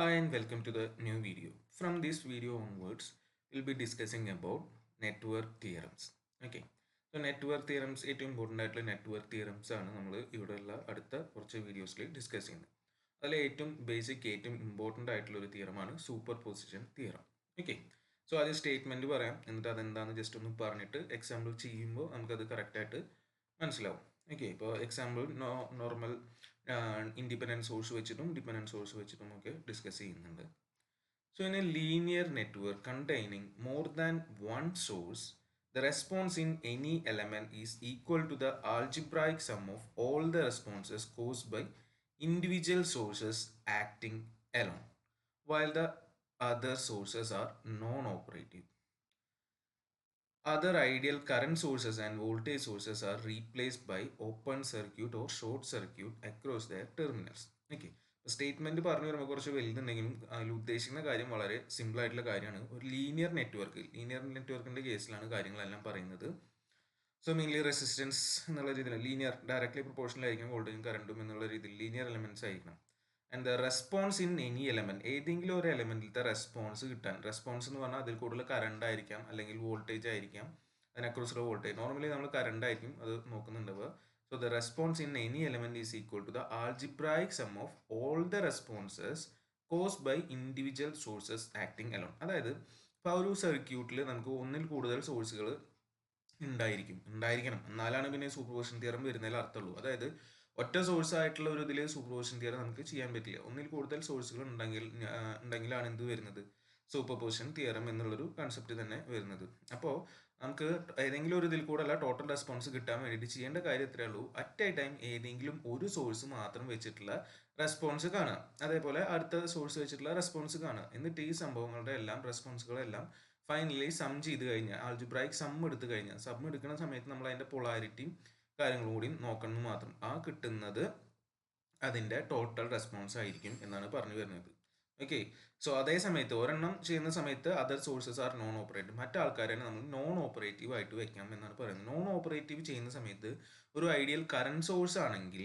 Hi and welcome to the new video. From this video onwards, we'll be discussing about network theorems. Okay. So network theorems ഏറ്റവും important ആയിട്ടുള്ള network theorems ആണ് നമ്മൾ ഇവിടെയുള്ള അടുത്ത കുറച്ച് വീഡിയോസിൽ ഡിസ്കസ് ചെയ്യുന്നത്. അതിൽ ഏറ്റവും ബേസിക് ഏറ്റവും ഇമ്പോർട്ടൻ്റ് ആയിട്ടുള്ള ഒരു തിയറമാണ് superposition theorem. Okay. So ആദ്യം സ്റ്റേറ്റ്മെൻറ്റ് പറയാം, എന്നിട്ട് അതെന്താണെന്ന് ജസ്റ്റ് ഒന്ന് പറഞ്ഞിട്ട് എക്സാമ്പിൾ ചെയ്യുമ്പോൾ നമുക്കത് കറക്റ്റായിട്ട് മനസ്സിലാവും. ഓക്കെ. ഇപ്പോൾ എക്സാമ്പിൾ നോർമൽ ഇൻഡിപെൻഡൻറ്റ് സോഴ്സ് വെച്ചിട്ടും ഡിപെൻഡൻറ്റ് സോഴ്സ് വെച്ചിട്ടും ഒക്കെ ഡിസ്കസ് ചെയ്യുന്നുണ്ട്. So in a linear network containing more than one source, the response in any element is equal to the algebraic sum of all the responses caused by individual sources acting alone, while the other sources are non-operative. Other ideal current sources and voltage sources are replaced by open circuit or short circuit across their terminals. Okay. Statement പറഞ്ഞു വരുമ്പോൾ കുറച്ച് വലുതുണ്ടെങ്കിലും അതിൽ ഉദ്ദേശിക്കുന്ന കാര്യം വളരെ simple ആയിട്ടുള്ള കാര്യമാണ്. ഒരു ലീനിയർ നെറ്റ്വർക്കിന്റെ കേസിലാണ് കാര്യങ്ങളെല്ലാം പറയുന്നത്. സോ മെയിൻലി റെസിസ്റ്റൻസ് എന്നുള്ള രീതിയിൽ ലീനിയർ ഡയറക്ട്ലി പ്രൊപ്പോർഷണൽ ആയിരിക്കും വോൾട്ടേജും കറണ്ടും എന്നുള്ള രീതിയിൽ ലീനിയർ എലമെന്റ്സ് ആയിരിക്കണം. And the response in any element, ഏതെങ്കിലും ഒരു എലമെന്റിലത്തെ റെസ്പോൺസ് കിട്ടാൻ, റെസ്പോൺസ് എന്ന് പറഞ്ഞാൽ അതിൽ കൂടുതൽ കറണ്ട് ആയിരിക്കാം അല്ലെങ്കിൽ വോൾട്ടേജ് ആയിരിക്കാം, അതിനക്രോസുള്ള വോൾട്ടേജ്. നോർമലി നമ്മൾ കറണ്ട് ആയിരിക്കും അത് നോക്കുന്നുണ്ടാവുക. So the response in any element is equal to the algebraic sum of all the responses caused by individual sources acting alone. അതായത് ഇപ്പോൾ ഒരു സർക്യൂട്ടിൽ നമുക്ക് ഒന്നിൽ കൂടുതൽ സോഴ്സുകൾ ഉണ്ടായിരിക്കണം, എന്നാലാണ് പിന്നെ സൂപ്പർപോസിഷൻ തിയറം വരുന്നതിൽ അർത്ഥമുള്ളൂ. അതായത് ഒറ്റ സോഴ്സ് ആയിട്ടുള്ള ഒരു ഇതിൽ സൂപ്പർപോസിഷൻ തിയറം നമുക്ക് ചെയ്യാൻ പറ്റില്ല. ഒന്നിൽ കൂടുതൽ സോഴ്സുകൾ ഉണ്ടെങ്കിലാണ് എന്ത് വരുന്നത്, സൂപ്പർപോസിഷൻ തിയറം എന്നുള്ളൊരു കൺസെപ്റ്റ് തന്നെ വരുന്നത്. അപ്പോൾ നമുക്ക് ഏതെങ്കിലും ഒരു ഇതിൽ കൂടെ അല്ല ടോട്ടൽ റെസ്പോൺസ് കിട്ടാൻ വേണ്ടിയിട്ട് ചെയ്യേണ്ട കാര്യം എത്രയേ ഉള്ളൂ, അറ്റ് എ ടൈം ഏതെങ്കിലും ഒരു സോഴ്സ് മാത്രം വെച്ചിട്ടുള്ള റെസ്പോൺസ് കാണുക, അതേപോലെ അടുത്ത സോഴ്സ് വെച്ചിട്ടുള്ള റെസ്പോൺസ് കാണുക. എന്നിട്ട് ഈ സംഭവങ്ങളുടെ എല്ലാം റെസ്പോൺസുകളെല്ലാം ഫൈനലി സം ചെയ്ത് കഴിഞ്ഞാൽ, ആൾജിബ്രായിക് സം എടുത്തു കഴിഞ്ഞാൽ, സം എടുക്കുന്ന സമയത്ത് നമ്മൾ അതിൻ്റെ പൊളാരിറ്റിയും കാര്യങ്ങളും കൂടി നോക്കണം മാത്രം. ആ കിട്ടുന്നത് അതിൻ്റെ ടോട്ടൽ റെസ്പോൺസ് ആയിരിക്കും എന്നാണ് പറഞ്ഞു വരുന്നത്. ഓക്കെ. സോ അതേ സമയത്ത് ഒരെണ്ണം ചെയ്യുന്ന സമയത്ത് other sources are non operative, മറ്റാൾക്കാരെ നമ്മൾ നോൺ ഓപ്പറേറ്റീവ് ആയിട്ട് വെക്കാം എന്നാണ് പറയുന്നത്. നോൺ ഓപ്പറേറ്റീവ് ചെയ്യുന്ന സമയത്ത് ഒരു ഐഡിയൽ കറണ്ട് സോഴ്സ് ആണെങ്കിൽ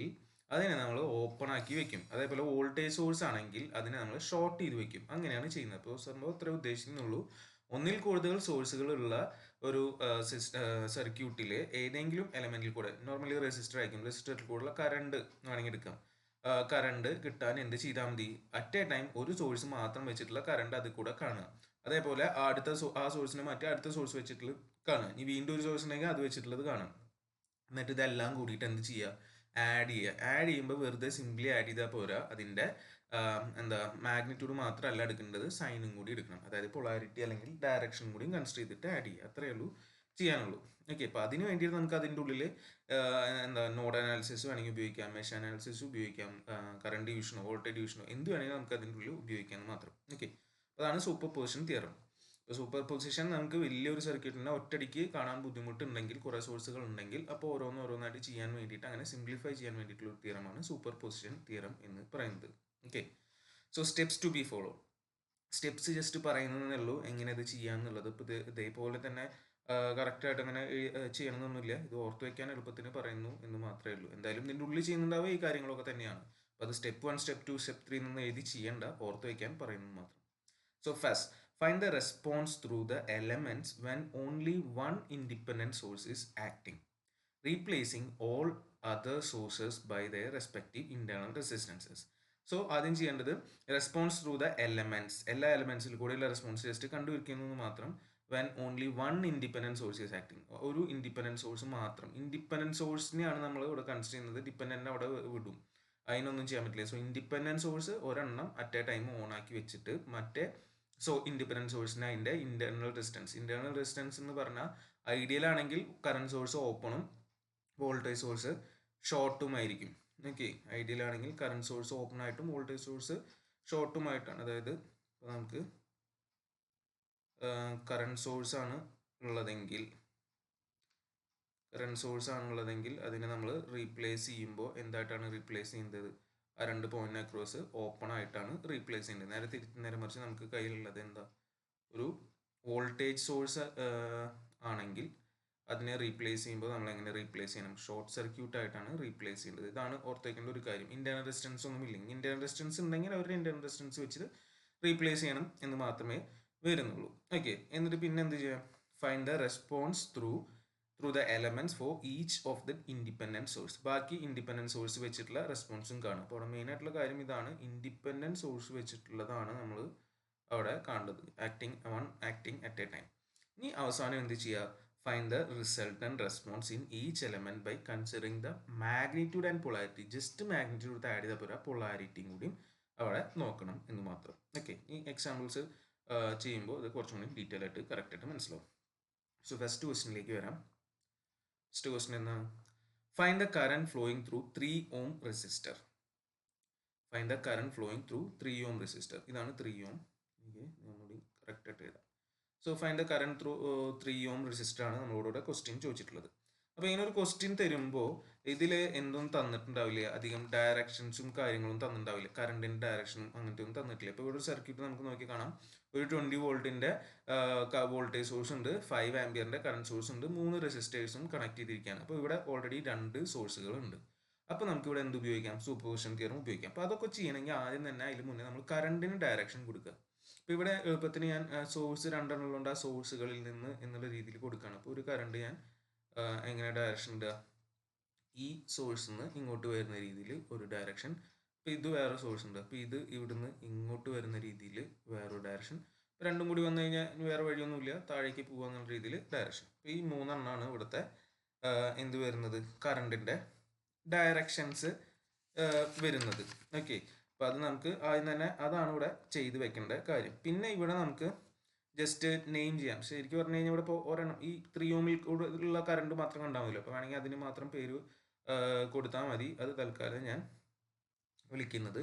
അതിനെ നമ്മൾ ഓപ്പൺ ആക്കി വെക്കും, അതേപോലെ വോൾട്ടേജ് സോഴ്സ് ആണെങ്കിൽ അതിനെ നമ്മൾ ഷോർട്ട് ചെയ്ത് വെക്കും. അങ്ങനെയാണ് ചെയ്യുന്നത്. അപ്പോൾ സംഭവം ഇത്ര ഉദ്ദേശിക്കുന്നുള്ളൂ. ഒന്നിൽ കൂടുതൽ സോഴ്സുകളുള്ള ഒരു സർക്യൂട്ടിൽ ഏതെങ്കിലും എലമെന്റിൽ കൂടെ, നോർമലി റെസിസ്റ്റർ ആയിരിക്കും, റെസിസ്റ്ററിൽ കൂടെയുള്ള കറണ്ട് വേണമെങ്കിൽ എടുക്കാം. കറണ്ട് കിട്ടാൻ എന്ത് ചെയ്താൽ മതി, അറ്റ് എ ടൈം ഒരു സോഴ്സ് മാത്രം വെച്ചിട്ടുള്ള കറണ്ട് അതിൽ കൂടെ കാണുക, അതേപോലെ ആ സോഴ്സിനെ മാറ്റി അടുത്ത സോഴ്സ് വെച്ചിട്ടുള്ള കാണുക, ഇനി വീണ്ടും ഒരു സോഴ്സ് ഉണ്ടെങ്കിൽ അത് വെച്ചിട്ടുള്ളത് കാണും. എന്നിട്ട് ഇതെല്ലാം കൂടിയിട്ട് എന്ത് ചെയ്യുക, ആഡ് ചെയ്യുമ്പോൾ വെറുതെ സിംപ്ലി ആഡ് ചെയ്താൽ പോരാ, അതിൻ്റെ എന്താ മാഗ്നിറ്റ്യൂഡ് മാത്രമല്ല എടുക്കേണ്ടത്, സൈനും കൂടി എടുക്കണം. അതായത് പൊളാരിറ്റി അല്ലെങ്കിൽ ഡയറക്ഷൻ കൂടി കൺസിഡർ ചെയ്തിട്ട് ആഡ് ചെയ്യുക. അത്രയേ ഉള്ളൂ ചെയ്യാനുള്ളൂ. ഓക്കെ. അപ്പോൾ അതിന് വേണ്ടിയിട്ട് നമുക്ക് അതിൻ്റെ ഉള്ളിൽ എന്താ നോഡ് അനാലിസിസ് വേണമെങ്കിൽ ഉപയോഗിക്കാം, മെഷ് അനാലിസിസ് ഉപയോഗിക്കാം, കറണ്ട് ഡിവിഷനോ വോൾട്ടേജ് ഡിവിഷനോ എന്ത് വേണമെങ്കിലും നമുക്ക് അതിൻ്റെ ഉള്ളിൽ ഉപയോഗിക്കാമെന്ന് മാത്രം. ഓക്കെ. അതാണ് സൂപ്പർ പൊസിഷൻ തിയറം. ഇപ്പോൾ സൂപ്പർ പൊസിഷൻ നമുക്ക് വലിയൊരു സർക്യൂട്ടിനെ ഒറ്റയടിക്ക് കാണാൻ ബുദ്ധിമുട്ടുണ്ടെങ്കിൽ, കുറേ സോഴ്സുകൾ ഉണ്ടെങ്കിൽ, അപ്പോൾ ഓരോന്നായിട്ട് ചെയ്യാൻ വേണ്ടിയിട്ട്, അങ്ങനെ സിംപ്ലിഫൈ ചെയ്യാൻ വേണ്ടിയിട്ടുള്ള ഒരു തിയറമാണ് സൂപ്പർ പൊസിഷൻ തിയറം എന്ന് പറയുന്നത്. Okay. So steps to be follow. Steps just പറയുന്നതേ ഉള്ളൂ എങ്ങനെ ഇത് ചെയ്യാന്നുള്ളത്. ഇപ്പോൾ ഇതേപോലെ തന്നെ കറക്റ്റായിട്ട് അങ്ങനെ ചെയ്യണമെന്നൊന്നുമില്ല. ഇത് ഓർത്ത് വെക്കാൻ എളുപ്പത്തിന് പറയുന്നു എന്ന് മാത്രമേ ഉള്ളൂ. എന്തായാലും ഇതിൻ്റെ ഉള്ളിൽ ചെയ്യുന്നുണ്ടാവുക ഈ കാര്യങ്ങളൊക്കെ തന്നെയാണ്. അപ്പോൾ അത് സ്റ്റെപ്പ് 1, സ്റ്റെപ്പ് 2, സ്റ്റെപ്പ് 3 എന്നൊന്നും എഴുതി ചെയ്യേണ്ട, ഓർത്ത് വെക്കാൻ പറയുന്നത് മാത്രം. So first, find the response through the elements when only one independent source is acting, replacing all other sources by their respective internal resistances. So ആദ്യം ചെയ്യേണ്ടത് റെസ്പോൺസ് ത്രൂ ദ എലമെന്റ്സ്, എല്ലാ എലമെന്റ്സിൽ കൂടെയുള്ള റെസ്പോൺസ് ജസ്റ്റ് കണ്ടുപിടിക്കുന്നത് മാത്രം. When only one independent source is acting, ഒരു independent source മാത്രം. Independent സോഴ്സിനെയാണ് നമ്മൾ ഇവിടെ കൺസിഡർ ചെയ്യുന്നത്, ഡിപെൻഡൻ്റ് അവിടെ വിടും, അതിനൊന്നും ചെയ്യാൻ പറ്റില്ല. സോ ഇൻഡിപെൻഡൻറ്റ് സോഴ്സ് ഒരെണ്ണം അറ്റ് എ ടൈം ഓൺ ആക്കി വെച്ചിട്ട് മറ്റേ ഇൻഡിപെൻഡൻറ്റ് സോഴ്സിന് അതിൻ്റെ ഇന്റേണൽ റെസിസ്റ്റൻസ് എന്ന് പറഞ്ഞാൽ ഐഡിയൽ ആണെങ്കിൽ കറണ്ട് സോഴ്സ് ഓപ്പണും വോൾട്ടേജ് സോഴ്സ് ഷോർട്ടും ആയിരിക്കും. ഓക്കെ. ഐഡിയൽ ആണെങ്കിൽ കറണ്ട് സോഴ്സ് ഓപ്പൺ ആയിട്ടും വോൾട്ടേജ് സോഴ്സ് ഷോർട്ടുമായിട്ടാണ്. അതായത് നമുക്ക് കറണ്ട് സോഴ്സ് ആണ് ഉള്ളതെങ്കിൽ അതിനെ നമ്മൾ റീപ്ലേസ് ചെയ്യുമ്പോൾ എന്തായിട്ടാണ് റീപ്ലേസ് ചെയ്യുന്നത്, ആ രണ്ട് പോയിന്റ് അക്രോസ് ഓപ്പൺ ആയിട്ടാണ് റീപ്ലേസ് ചെയ്യുന്നത്. നേരെ മറിച്ച് നമുക്ക് കയ്യിലുള്ളത് എന്താ, ഒരു വോൾട്ടേജ് സോഴ്സ് ആണെങ്കിൽ അതിനെ റീപ്ലേസ് ചെയ്യുമ്പോൾ നമ്മൾ എങ്ങനെ റീപ്ലേസ് ചെയ്യണം, ഷോർട്ട് സർക്യൂട്ട് ആയിട്ടാണ് റീപ്ലേസ് ചെയ്യേണ്ടത്. ഇതാണ് ഓർത്തേക്കേണ്ട ഒരു കാര്യം. ഇന്റേണൽ റെസിസ്റ്റൻസ് ഒന്നും ഇല്ലെങ്കിൽ, ഇന്റേണൽ റെസിസ്റ്റൻസ് ഉണ്ടെങ്കിൽ അവരുടെ ഇന്റേണൽ റെസിസ്റ്റൻസ് വെച്ചിട്ട് റീപ്ലേസ് ചെയ്യണം എന്ന് മാത്രമേ വരുന്നുള്ളൂ. ഓക്കെ, എന്നിട്ട് പിന്നെ എന്ത് ചെയ്യാം, find the response through the elements for each of the independent source. ബാക്കി ഇൻഡിപെൻഡന്റ് സോഴ്സ് വെച്ചിട്ടുള്ള റെസ്പോൺസും കാണും. അപ്പോൾ അവിടെ മെയിൻ ആയിട്ടുള്ള കാര്യം ഇതാണ്, ഇൻഡിപെൻഡന്റ് സോഴ്സ് വെച്ചിട്ടുള്ളതാണ് നമ്മൾ അവിടെ കാണേണ്ടത്, ആക്ടിങ് അറ്റ് എ ടൈം. ഇനി അവസാനം എന്ത് ചെയ്യുക, find the resultant response in each element by considering the magnitude and polarity. Just magnitude add ചെയ്താൽ പോരാ, പൊളാരിറ്റിയും കൂടി അവിടെ നോക്കണം എന്ന് മാത്രം. ഓക്കെ, ഈ എക്സാമ്പിൾസ് ചെയ്യുമ്പോൾ ഇത് കുറച്ചും കൂടി ഡീറ്റെയിൽ ആയിട്ട് കറക്റ്റ് ആയിട്ട് മനസ്സിലാവും. സോ ഫസ്റ്റ് ക്വസ്റ്റിനിലേക്ക് വരാം. ഫസ്റ്റ് ക്വസ്റ്റൻ എന്താണ്, find the current flowing through 3 ohm resistor. Find the current flowing through 3 ohm resistor. ഇതാണ് 3 ohm. ഒന്നുകൂടി കറക്റ്റ് ആയിട്ട് എഴുതാം. So find the current through 3 ohm resistor ആണ് നമ്മളോട് ക്വസ്റ്റ്യൻ ചോദിച്ചിട്ടുള്ളത്. അപ്പോൾ ഇങ്ങനെ ഒരു ക്വസ്റ്റ്യൻ തരുമ്പോൾ ഇതിൽ എന്തും തന്നിട്ടുണ്ടാവില്ല, അധികം ഡയറക്ഷൻസും കാര്യങ്ങളും തന്നിട്ടുണ്ടാവില്ല, കറണ്ടിന്റെ ഡയറക്ഷനും അങ്ങനത്തെ ഒന്നും തന്നിട്ടില്ല. ഇപ്പോൾ ഇവിടെ ഒരു സർക്യൂട്ട് നമുക്ക് നോക്കി കാണാം, ഒരു 20 വോൾട്ടിന്റെ വോൾട്ടേജ് സോഴ്സ് ഉണ്ട്, 5 ആംപിയറിന്റെ കറണ്ട് സോഴ്സ് ഉണ്ട്, 3 റെസിസ്റ്റേഴ്സും കണക്ട് ചെയ്തിരിക്കുകയാണ്. അപ്പോൾ ഇവിടെ ഓൾറെഡി 2 സോഴ്സുകൾ ഉണ്ട്. അപ്പോൾ നമുക്ക് ഇവിടെ എന്ത് ഉപയോഗിക്കാം, സൂപ്പർപോസിഷൻ തിയറം ഉപയോഗിക്കാം. അപ്പോൾ അതൊക്കെ ചെയ്യണമെങ്കിൽ ആദ്യം തന്നെ അതിന് മുന്നേ നമ്മൾ കറണ്ടിന് ഡയറക്ഷൻ കൊടുക്കുക. അപ്പോൾ ഇവിടെ എളുപ്പത്തിന് ഞാൻ സോഴ്സ് 2 ഉള്ളതുകൊണ്ട് ആ സോഴ്സുകളിൽ നിന്ന് എന്നുള്ള രീതിയിൽ കൊടുക്കുകയാണ്. അപ്പോൾ ഒരു കറണ്ട് ഞാൻ എങ്ങനെ ഡയറക്ഷൻ ഇടുക, ഈ സോഴ്സിൽ നിന്ന് ഇങ്ങോട്ട് വരുന്ന രീതിയിൽ ഒരു ഡയറക്ഷൻ. അപ്പോൾ ഇത് വേറെ സോഴ്സ് ഉണ്ട്, അപ്പോൾ ഇത് ഇവിടുന്ന് ഇങ്ങോട്ട് വരുന്ന രീതിയിൽ വേറൊരു ഡയറക്ഷൻ. രണ്ടും കൂടി വന്നു കഴിഞ്ഞാൽ വേറെ വഴിയൊന്നുമില്ല, താഴേക്ക് പോകാന്നുള്ള രീതിയിൽ ഡയറക്ഷൻ. അപ്പോൾ ഈ 3 എണ്ണമാണ് ഇവിടുത്തെ എന്ത് വരുന്നത്, കറണ്ടിൻ്റെ ഡയറക്ഷൻസ് വരുന്നത്. ഓക്കെ, അപ്പോൾ അത് നമുക്ക് ആദ്യം തന്നെ അതാണ് ഇവിടെ ചെയ്ത് വെക്കേണ്ട കാര്യം. പിന്നെ ഇവിടെ നമുക്ക് ജസ്റ്റ് നെയിം ചെയ്യാം. ശരിക്കും പറഞ്ഞു കഴിഞ്ഞാൽ ഇവിടെ ഇപ്പോൾ ഒരെണ്ണം ഈ 3 ohmൽ ഉള്ള കറണ്ട് മാത്രം കണ്ടാൽ അപ്പോൾ വേണമെങ്കിൽ അതിന് മാത്രം പേര് കൊടുത്താൽ മതി. അത് തൽക്കാലം ഞാൻ വിളിക്കുന്നത്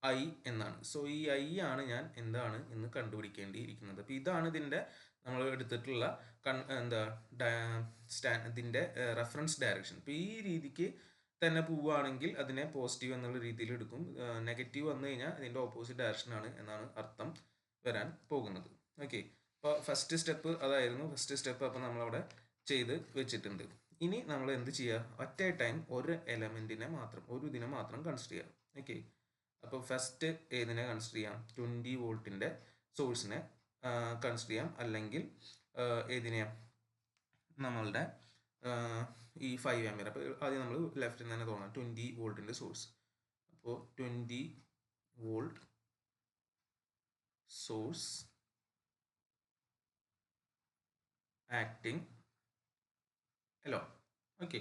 ഐ എന്നാണ്. സോ ഈ ഐ ആണ് ഞാൻ എന്താണ് എന്ന് കണ്ടുപിടിക്കേണ്ടിയിരിക്കുന്നത്. അപ്പോൾ ഇതാണ് ഇതിൻ്റെ നമ്മൾ എടുത്തിട്ടുള്ള ഇതിൻ്റെ റെഫറൻസ് ഡയറക്ഷൻ. അപ്പോൾ ഈ രീതിക്ക് തന്നെ പോവുകയാണെങ്കിൽ അതിനെ പോസിറ്റീവ് എന്നുള്ള രീതിയിൽ എടുക്കും. നെഗറ്റീവ് വന്നു കഴിഞ്ഞാൽ ഇതിൻ്റെ ഓപ്പോസിറ്റ് ഡയറക്ഷനാണ് എന്നാണ് അർത്ഥം വരാൻ പോകുന്നത്. ഓക്കെ, അപ്പോൾ ഫസ്റ്റ് സ്റ്റെപ്പ് അതായിരുന്നു. ഫസ്റ്റ് സ്റ്റെപ്പ് അപ്പോൾ നമ്മളവിടെ ചെയ്ത് വെച്ചിട്ടുണ്ട്. ഇനി നമ്മൾ എന്ത് ചെയ്യുക, ഒറ്റ ടൈം ഒരു എലമെൻറ്റിനെ മാത്രം, ഒരു ഇതിനെ മാത്രം കൺസിഡർ ചെയ്യുക. ഓക്കെ, അപ്പോൾ ഫസ്റ്റ് ഏതിനെ കൺസിഡർ ചെയ്യാം, 20 വോൾട്ടിൻ്റെ സോഴ്സിനെ കൺസിഡർ ചെയ്യാം, അല്ലെങ്കിൽ ഏതിനെയാ, നമ്മളുടെ ഈ 5 ആംപിയർ. അപ്പോൾ ആദ്യം നമ്മൾ ലെഫ്റ്റിൽ തന്നെ തോന്നാം, 20 വോൾട്ടിൻ്റെ സോഴ്സ്. അപ്പോൾ 20 volt source acting alone. Okay,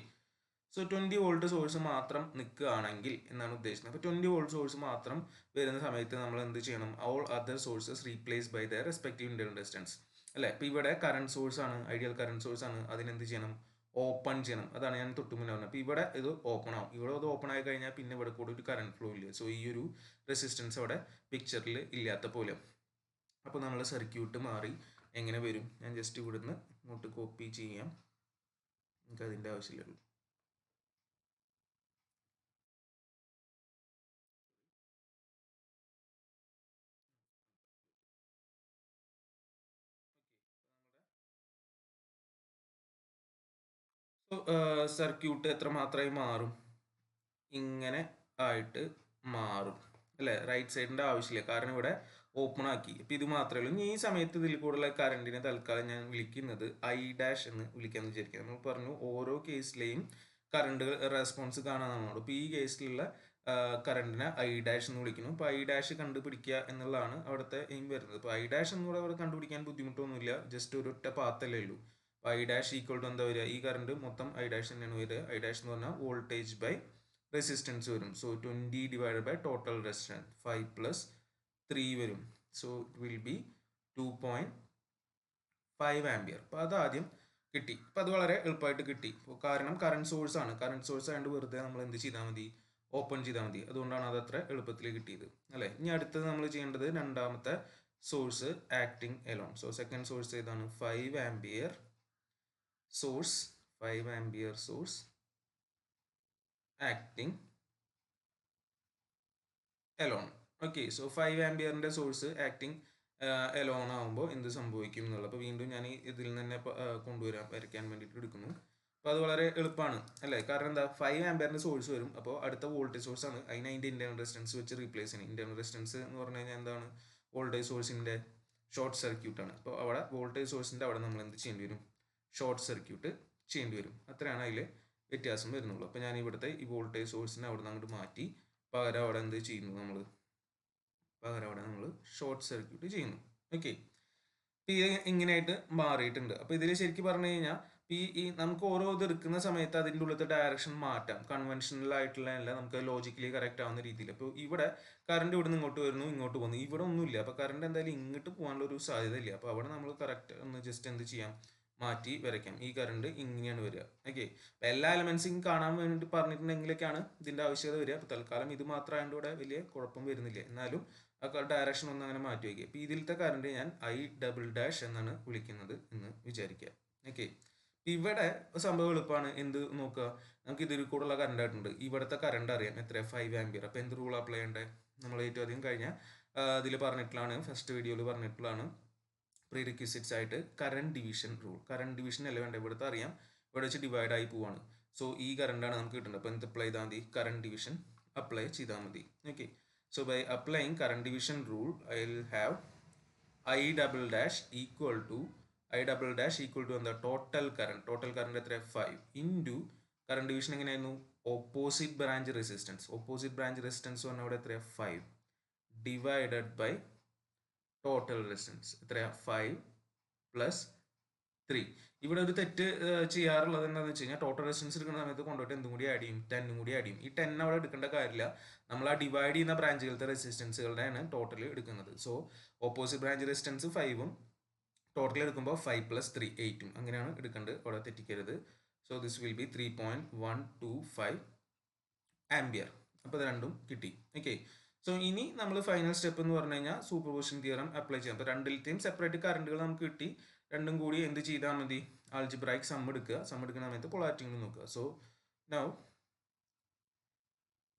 so 20 volt source മാത്രം നിൽക്കുകയാണെങ്കിൽ എന്നാണ് ഉദ്ദേശിക്കുന്നത്. അപ്പോൾ 20 വോൾട്ട് സോഴ്സ് മാത്രം വരുന്ന സമയത്ത് നമ്മൾ എന്ത് ചെയ്യണം, all other sources replace by the respective internal resistance അല്ലേ. ഇപ്പോൾ ഇവിടെ കറണ്ട് സോഴ്സ് ആണ്, ഐഡിയൽ കറണ്ട് സോഴ്സ് ആണ്, അതിനെന്ത് ചെയ്യണം, ഓപ്പൺ ചെയ്യണം. അതാണ് ഞാൻ തൊട്ട് മുന്നേ പറഞ്ഞത്. അപ്പോൾ ഇവിടെ ഇത് ഓപ്പൺ ആവും, ഇവിടെ അത് ഓപ്പൺ ആയി കഴിഞ്ഞാൽ പിന്നെ ഇവിടെ കൂടെ ഒരു കറണ്ട് ഫ്ലോ ഇല്ല. സോ ഈ ഒരു റെസിസ്റ്റൻസ് അവിടെ പിക്ചറിൽ ഇല്ലാത്ത പോലെ. അപ്പോൾ നമ്മൾ സർക്യൂട്ട് മാറി എങ്ങനെ വരും, ഞാൻ ജസ്റ്റ് ഇവിടുന്ന് ഇങ്ങോട്ട് കോപ്പി ചെയ്യാം, നമുക്ക് അതിൻ്റെ ആവശ്യമില്ലല്ലോ. സർക്യൂട്ട് എത്ര മാത്രമായി മാറും, ഇങ്ങനെ ആയിട്ട് മാറും അല്ലേ. റൈറ്റ് സൈഡിൻ്റെ ആവശ്യമില്ല, കാരണം ഇവിടെ ഓപ്പൺ ആക്കി. ഇപ്പം ഇത് മാത്രമേ ഉള്ളൂ. ഇനി ഈ സമയത്ത് ഇതിൽ കൂടുതൽ കറണ്ടിനെ തൽക്കാലം ഞാൻ വിളിക്കുന്നത് ഐ ഡാഷ് എന്ന് വിളിക്കാമെന്ന് വിചാരിക്കുക. നമ്മൾ പറഞ്ഞു ഓരോ കേസിലെയും കറണ്ട് റെസ്പോൺസ് കാണാനാണ്. ഇപ്പോൾ ഈ കേസിലുള്ള കറണ്ടിനെ ഐ ഡാഷ് എന്ന് വിളിക്കുന്നു. അപ്പോൾ ഐ ഡാഷ് കണ്ടുപിടിക്കുക എന്നുള്ളതാണ് അവിടുത്തെ എയിം വരുന്നത്. അപ്പോൾ ഐ ഡാഷ് എന്ന് ഇവിടെ കണ്ടുപിടിക്കാൻ ബുദ്ധിമുട്ടൊന്നുമില്ല, ജസ്റ്റ് ഒരൊറ്റ പാത്തല്ലേ ഉള്ളൂ. ഐ ഡാഷ് ഈക്വൽ ടു എന്താ വരിക, ഈ കറണ്ട് മൊത്തം ഐ ഡാഷ് തന്നെയാണ് വരിക. ഐ ഡാഷ് എന്ന് പറഞ്ഞാൽ വോൾട്ടേജ് ബൈ റെസിസ്റ്റൻസ് വരും. So 20 divided by total resistance 5 + 3 വരും. So it will be 2.5 ampere. അപ്പോൾ അതാദ്യം കിട്ടി. അപ്പോൾ അത് വളരെ എളുപ്പമായിട്ട് കിട്ടി. അപ്പോൾ കാരണം കറണ്ട് സോഴ്സ് ആണ്, കറണ്ട് സോഴ്സ് ആയതുകൊണ്ട് വെറുതെ നമ്മൾ എന്ത് ചെയ്താൽ മതി, ഓപ്പൺ ചെയ്താൽ മതി. അതുകൊണ്ടാണ് അത് അത്ര എളുപ്പത്തിൽ കിട്ടിയത് അല്ലേ. ഇനി അടുത്തത് നമ്മൾ ചെയ്യേണ്ടത് രണ്ടാമത്തെ source acting alone. So second source ഏതാണ്, 5 ampere source, 5 ampere source acting alone. Okay, so 5 ആംപിയറിന്റെ സോഴ്സ് ആക്ടിങ് എലോൺ ആകുമ്പോൾ എന്ത് സംഭവിക്കും എന്നുള്ളത്. അപ്പോൾ വീണ്ടും ഞാൻ ഇതിൽ നിന്ന് തന്നെ വരയ്ക്കാൻ വേണ്ടിയിട്ട് എടുക്കുന്നു. അപ്പോൾ അത് വളരെ എളുപ്പമാണ് അല്ലേ? കാരണം എന്താ, 5 ആംപിയറിൻ്റെ സോഴ്സ് വരും. അപ്പോൾ അടുത്ത വോൾട്ടേജ് സോഴ്സ് ആണ്, അതിന് അതിൻ്റെ ഇന്റേണൽ റെസിസ്റ്റൻസ് വെച്ച് റീപ്ലേസ് ചെയ്യണം. ഇന്റേണൽ റെസിസ്റ്റൻസ് എന്ന് പറഞ്ഞു കഴിഞ്ഞാൽ എന്താണ്, വോൾട്ടേജ് സോഴ്സിൻ്റെ ഷോർട്ട് സർക്യൂട്ട് ആണ്. അപ്പോൾ അവിടെ വോൾട്ടേജ് സോഴ്സിൻ്റെ അവിടെ നമ്മൾ എന്ത് ചെയ്യേണ്ടി വരും, ഷോർട്ട് സർക്യൂട്ട് ചെയ്യേണ്ടി വരും. അത്രയാണ് അതിൽ വ്യത്യാസം വരുന്നുള്ളൂ. അപ്പോൾ ഞാൻ ഇവിടുത്തെ ഈ വോൾട്ടേജ് സോഴ്സിനെ അവിടെ നിന്ന് അങ്ങോട്ട് മാറ്റി പകരം അവിടെ എന്ത് ചെയ്യുന്നു, നമ്മൾ ഷോർട്ട് സർക്യൂട്ട് ചെയ്യുന്നു. ഓക്കെ, ഇത് ഇങ്ങനെയായിട്ട് മാറിയിട്ടുണ്ട്. അപ്പോൾ ഇതിൽ ശരിക്കും പറഞ്ഞു കഴിഞ്ഞാൽ ഈ നമുക്ക് ഓരോ ഇത് എടുക്കുന്ന സമയത്ത് അതിൻ്റെ ഉള്ളിലത്തെ ഡയറക്ഷൻ മാറ്റാം. കൺവെൻഷനൽ ആയിട്ടുള്ള അല്ല, നമുക്ക് ലോജിക്കലി കറക്റ്റ് ആവുന്ന രീതിയിൽ. അപ്പോൾ ഇവിടെ കറണ്ട് ഇവിടെ നിന്ന് ഇങ്ങോട്ട് വരുന്നു, ഇങ്ങോട്ട് പോകുന്നു, ഇവിടെ ഒന്നുമില്ല. അപ്പോൾ കറണ്ട് എന്തായാലും ഇങ്ങോട്ട് പോകാനുള്ള ഒരു സാധ്യത ഇല്ല. അപ്പോൾ അവിടെ നമ്മൾ കറക്റ്റ് ഒന്ന് ജസ്റ്റ് എന്ത് ചെയ്യാം, മാറ്റി വരയ്ക്കാം. ഈ കറണ്ട് ഇങ്ങനെയാണ് വരിക. ഓക്കെ, അപ്പോൾ എല്ലാ എലമെന്റ്സും കാണാൻ വേണ്ടി പറഞ്ഞിട്ടുണ്ടെങ്കിലൊക്കെയാണ് ഇതിൻ്റെ ആവശ്യകത വരിക. അപ്പോൾ തൽക്കാലം ഇത് മാത്രമായതുകൊണ്ട് ഇവിടെ വലിയ കുഴപ്പം വരുന്നില്ല. എന്നാലും ആ ഡയറക്ഷൻ ഒന്ന് അങ്ങനെ മാറ്റി വയ്ക്കുക. അപ്പോൾ ഇതിലത്തെ കറണ്ട് ഞാൻ I" എന്നാണ് വിളിക്കുന്നത് എന്ന് വിചാരിക്കുക. ഓക്കെ, ഇവിടെ സംഭവം എളുപ്പമാണ്. എന്ത് നോക്കുക, നമുക്ക് ഇതിൽ കൂടെയുള്ള കറണ്ട് ആയിട്ടുണ്ട്. ഇവിടുത്തെ കറണ്ട് അറിയാം എത്ര, 5 ആംപിയർ. അപ്പോൾ എന്ത് റൂൾ അപ്ലൈ ചെയ്യണ്ടേ, നമ്മൾ ഏറ്റവും അധികം കഴിഞ്ഞ ഇതിൽ പറഞ്ഞിട്ടുള്ളതാണ്, ഫസ്റ്റ് വീഡിയോയിൽ പറഞ്ഞിട്ടുള്ളതാണ്, പ്രീ റിക്വിസിറ്റ്സ് ആയിട്ട് current division rule. Current division അല്ല വേണ്ട, ഇവിടുത്തെ അറിയാം, ഇവിടെ വെച്ച് ഡിവൈഡ് ആയി പോവാണ്. സോ ഈ കറണ്ടാണ് നമുക്ക് കിട്ടുന്നത്. അപ്പോൾ എന്ത് അപ്ലൈ ചെയ്താൽ മതി, കറണ്ട് ഡിവിഷൻ അപ്ലൈ ചെയ്താൽ മതി. Okay, so by applying current division rule, I'll have I" equal to the total current എത്ര, 5 into current division എങ്ങനെയായിരുന്നു, opposite branch resistance പറഞ്ഞാൽ ഇവിടെ എത്രയാ, 5 divided by total resistance എത്രയാ, 5 plus 3. ഇവിടെ ഒരു തെറ്റ് ചെയ്യാറുള്ളത് എന്താണെന്ന് വെച്ച് കഴിഞ്ഞാൽ, ടോട്ടൽ റെസിസ്റ്റൻസ് എടുക്കുന്ന സമയത്ത് കൊണ്ടുപോയിട്ട് എന്തും കൂടി ആഡ് ചെയ്യും, 10 കൂടി ആഡ് ചെയ്യും. ഈ 10 അവിടെ എടുക്കേണ്ട കാര്യമില്ല, നമ്മൾ ആ ഡിവൈഡ് ചെയ്യുന്ന ബ്രാഞ്ചുകളുടെ റെസിസ്റ്റൻസുകളുടെയാണ് ടോട്ടൽ എടുക്കുന്നത്. സോ ഓപ്പോസിറ്റ് ബ്രാഞ്ച് റെസിസ്റ്റൻസ് 5ഉം ടോട്ടൽ എടുക്കുമ്പോൾ 5 plus 3 8ഉം അങ്ങനെയാണ് എടുക്കേണ്ടത്, അവിടെ തെറ്റിക്കരുത്. So this will be 3.125 ampere. അപ്പോൾ ഇത് രണ്ടും കിട്ടി. ഓക്കെ, സോ ഇനി നമ്മൾ ഫൈനൽ സ്റ്റെപ്പ് എന്ന് പറഞ്ഞു കഴിഞ്ഞാൽ സൂപ്പർപോസിഷൻ തിയറം അപ്ലൈ ചെയ്യാം. അപ്പോൾ രണ്ടിലത്തെയും സെപ്പറേറ്റ് കറണ്ടുകൾ നമുക്ക് കിട്ടി. രണ്ടും കൂടി എന്ത് ചെയ്താൽ മതി, ആൾജിബ്രായിക് സം എടുക്കുക. സം എടുക്കുന്ന സമയത്ത് പൊളാരിറ്റി നോക്കുക. So now